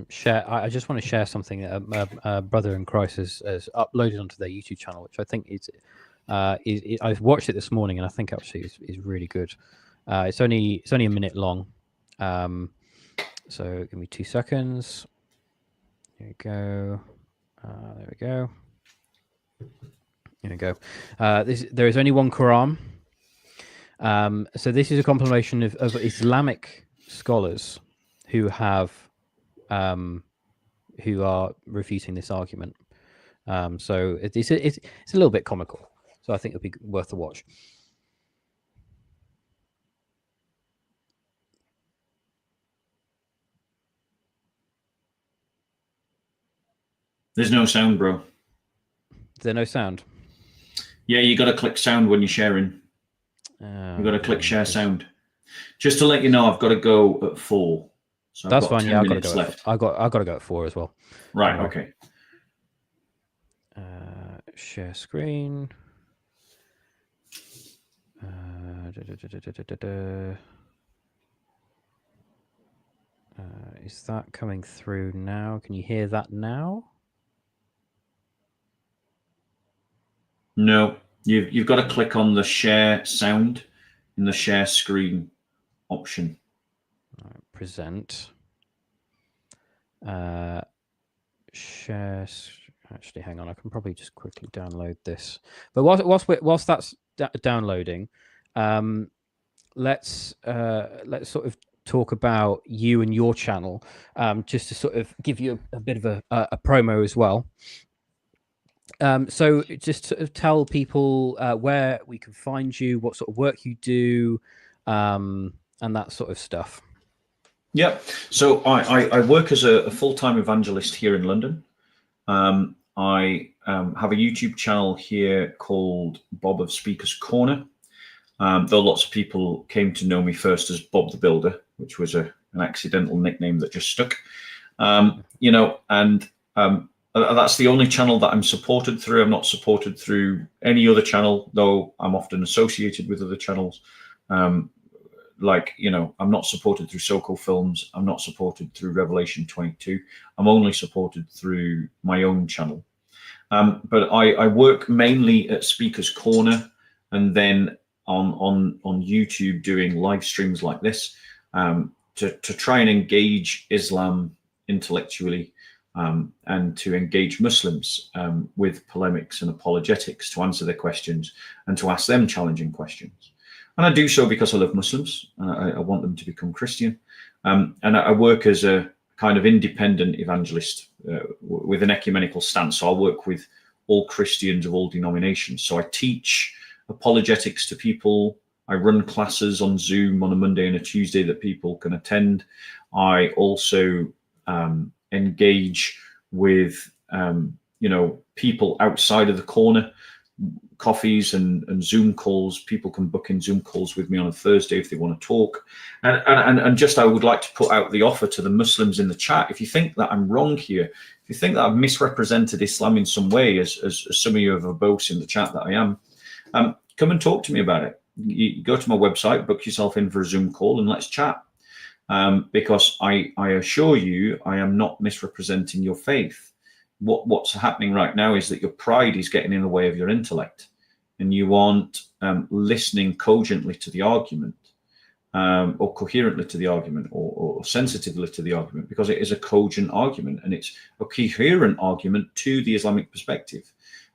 share. I just want to share something that a brother in Christ has uploaded onto their YouTube channel, which I think is I've watched it this morning, and I think actually is really good. It's only a minute long, so give me 2 seconds. Here we go. There we go. Here we go. There is only one Quran. So this is a compilation of Islamic scholars who have who are refuting this argument. So it's a little bit comical. So I think it'll be worth a watch. There's no sound, bro. Is there no sound? Yeah, you got to click sound when you're sharing. You've got to click share sound. Just to let you know, I've got to go at 4. So That's I've got fine. 10 Yeah, minutes left. I got to go at 4 as well. Right. Okay. Share screen. Is that coming through now? Can you hear that now? No, you've got to click on the share sound in the share screen option. Present. Share. Actually, hang on. I can probably just quickly download this. But whilst that's downloading, let's sort of talk about you and your channel, just to sort of give you a bit of a promo as well. So just to tell people where we can find you, what sort of work you do, and that sort of stuff. Yep. So I work as a full-time evangelist here in London. I have a YouTube channel here called Bob of Speaker's Corner. Though lots of people came to know me first as Bob the Builder, which was an accidental nickname that just stuck. That's the only channel that I'm supported through. I'm not supported through any other channel, though I'm often associated with other channels. I'm not supported through Soko Films. I'm not supported through Revelation 22. I'm only supported through my own channel. But I work mainly at Speaker's Corner, and then on YouTube doing live streams like this to try and engage Islam intellectually, and to engage Muslims with polemics and apologetics, to answer their questions and to ask them challenging questions. And I do so because I love Muslims. I want them to become Christian. And I work as a kind of independent evangelist with an ecumenical stance. So I work with all Christians of all denominations. So I teach apologetics to people. I run classes on Zoom on a Monday and a Tuesday that people can attend. I also engage with people outside of the corner, coffees and Zoom calls. People can book in Zoom calls with me on a Thursday if they want to talk. And just I would like to put out the offer to the Muslims in the chat. If you think that I'm wrong here, if you think that I've misrepresented Islam in some way, as some of you have verbose in the chat that I am, come and talk to me about it. You go to my website, book yourself in for a Zoom call, and let's chat. Because I assure you, I am not misrepresenting your faith. What's happening right now is that your pride is getting in the way of your intellect, and you aren't listening cogently to the argument, or coherently to the argument, or sensitively to the argument, because it is a cogent argument, and it's a coherent argument to the Islamic perspective.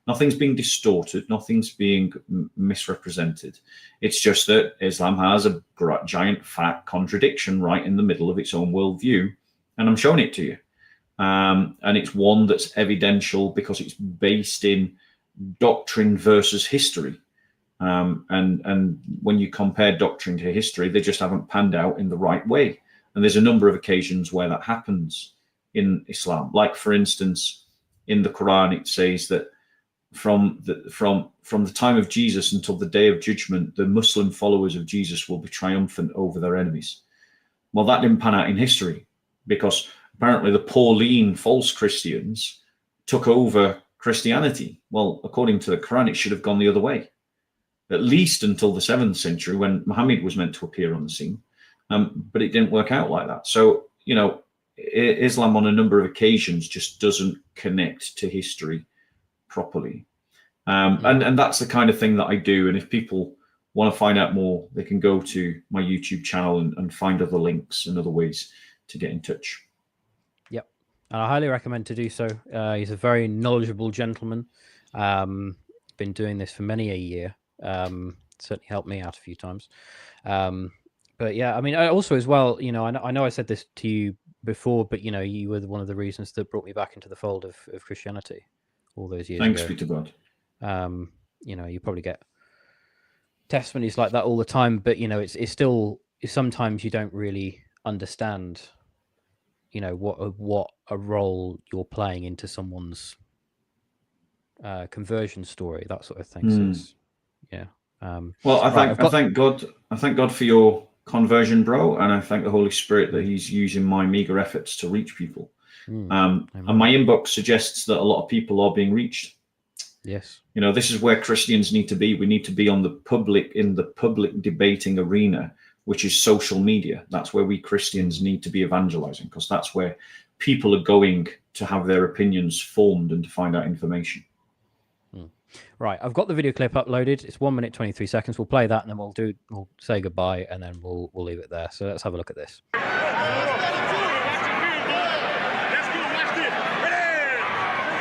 Nothing's being distorted. Nothing's being misrepresented. It's just that Islam has a giant fat contradiction right in the middle of its own worldview, and I'm showing it to you. And it's one that's evidential because it's based in doctrine versus history. And when you compare doctrine to history, they just haven't panned out in the right way. And there's a number of occasions where that happens in Islam. Like, for instance, in the Quran, it says that from the time of Jesus until the day of judgment, the Muslim followers of Jesus will be triumphant over their enemies. Well, that didn't pan out in history, because apparently the Pauline false Christians took over Christianity. Well, according to the Quran, it should have gone the other way, at least until the 7th century when Muhammad was meant to appear on the scene. But it didn't work out like that. So, Islam on a number of occasions just doesn't connect to history properly. And that's the kind of thing that I do. And if people want to find out more, they can go to my YouTube channel and find other links and other ways to get in touch. Yep. And I highly recommend to do so. He's a very knowledgeable gentleman. Been doing this for many a year. Certainly helped me out a few times. But yeah, I mean, I also as well, I know I said this to you before, but you were one of the reasons that brought me back into the fold of Christianity all those years ago. Thanks be to God. You probably get testimonies like that all the time, but it's still, sometimes you don't really understand, what a role you're playing into someone's conversion story, that sort of thing. So it's, yeah. Well, I right, thank God for your conversion, bro, and I thank the Holy Spirit that He's using my meager efforts to reach people. And my inbox suggests that a lot of people are being reached. Yes. You know, this is where Christians need to be. We need to be in the public debating arena, which is social media. That's where we Christians need to be evangelizing, because that's where people are going to have their opinions formed and to find out information. Right, I've got the video clip uploaded. It's 1 minute 23 seconds. We'll play that, and then we'll say goodbye, and then we'll leave it there. So let's have a look at this.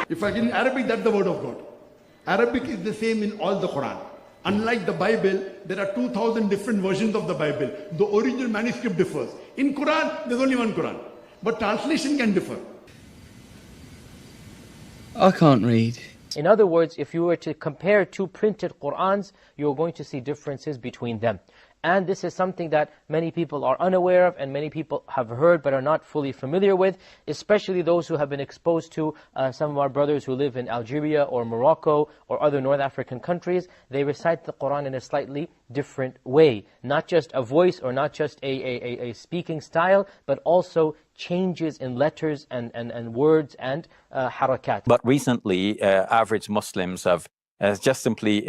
If I in Arabic, that's the word of God. Arabic is the same in all the Quran. Unlike the Bible, there are 2,000 different versions of the Bible. The original manuscript differs. In Quran, there's only one Quran, but translation can differ. I can't read. In other words, if you were to compare two printed Qur'ans, you're going to see differences between them. And this is something that many people are unaware of and many people have heard but are not fully familiar with, especially those who have been exposed to some of our brothers who live in Algeria or Morocco or other North African countries. They recite the Qur'an in a slightly different way. Not just a voice or not just a speaking style, but also changes in letters and words and harakat. But recently, average Muslims have just simply,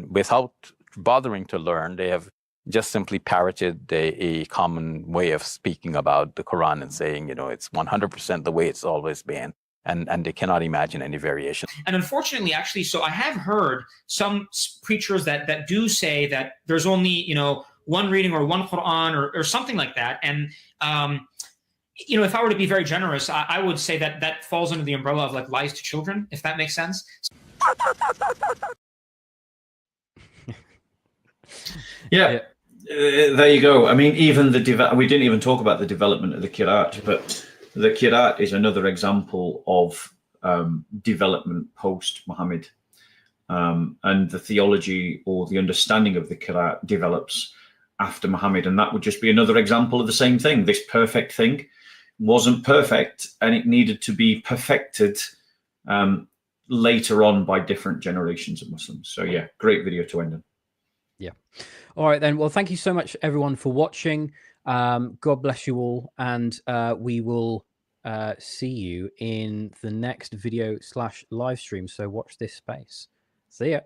without bothering to learn, they have just simply parroted a common way of speaking about the Quran and saying, you know, it's 100% the way it's always been. And they cannot imagine any variation. And unfortunately, actually, so I have heard some preachers that do say that there's only, you know, one reading or one Quran or something like that. And, you know, if I were to be very generous, I would say that that falls under the umbrella of like lies to children, if that makes sense. Yeah. There you go. I mean, even we didn't even talk about the development of the Qiraat, but the Qiraat is another example of development post-Muhammad. And the theology or the understanding of the Qiraat develops after Muhammad. And that would just be another example of the same thing. This perfect thing wasn't perfect, and it needed to be perfected later on by different generations of Muslims. So yeah, great video to end on. Yeah. All right, then. Well, thank you so much, everyone, for watching. God bless you all. And we will see you in the next video / live stream. So watch this space. See ya.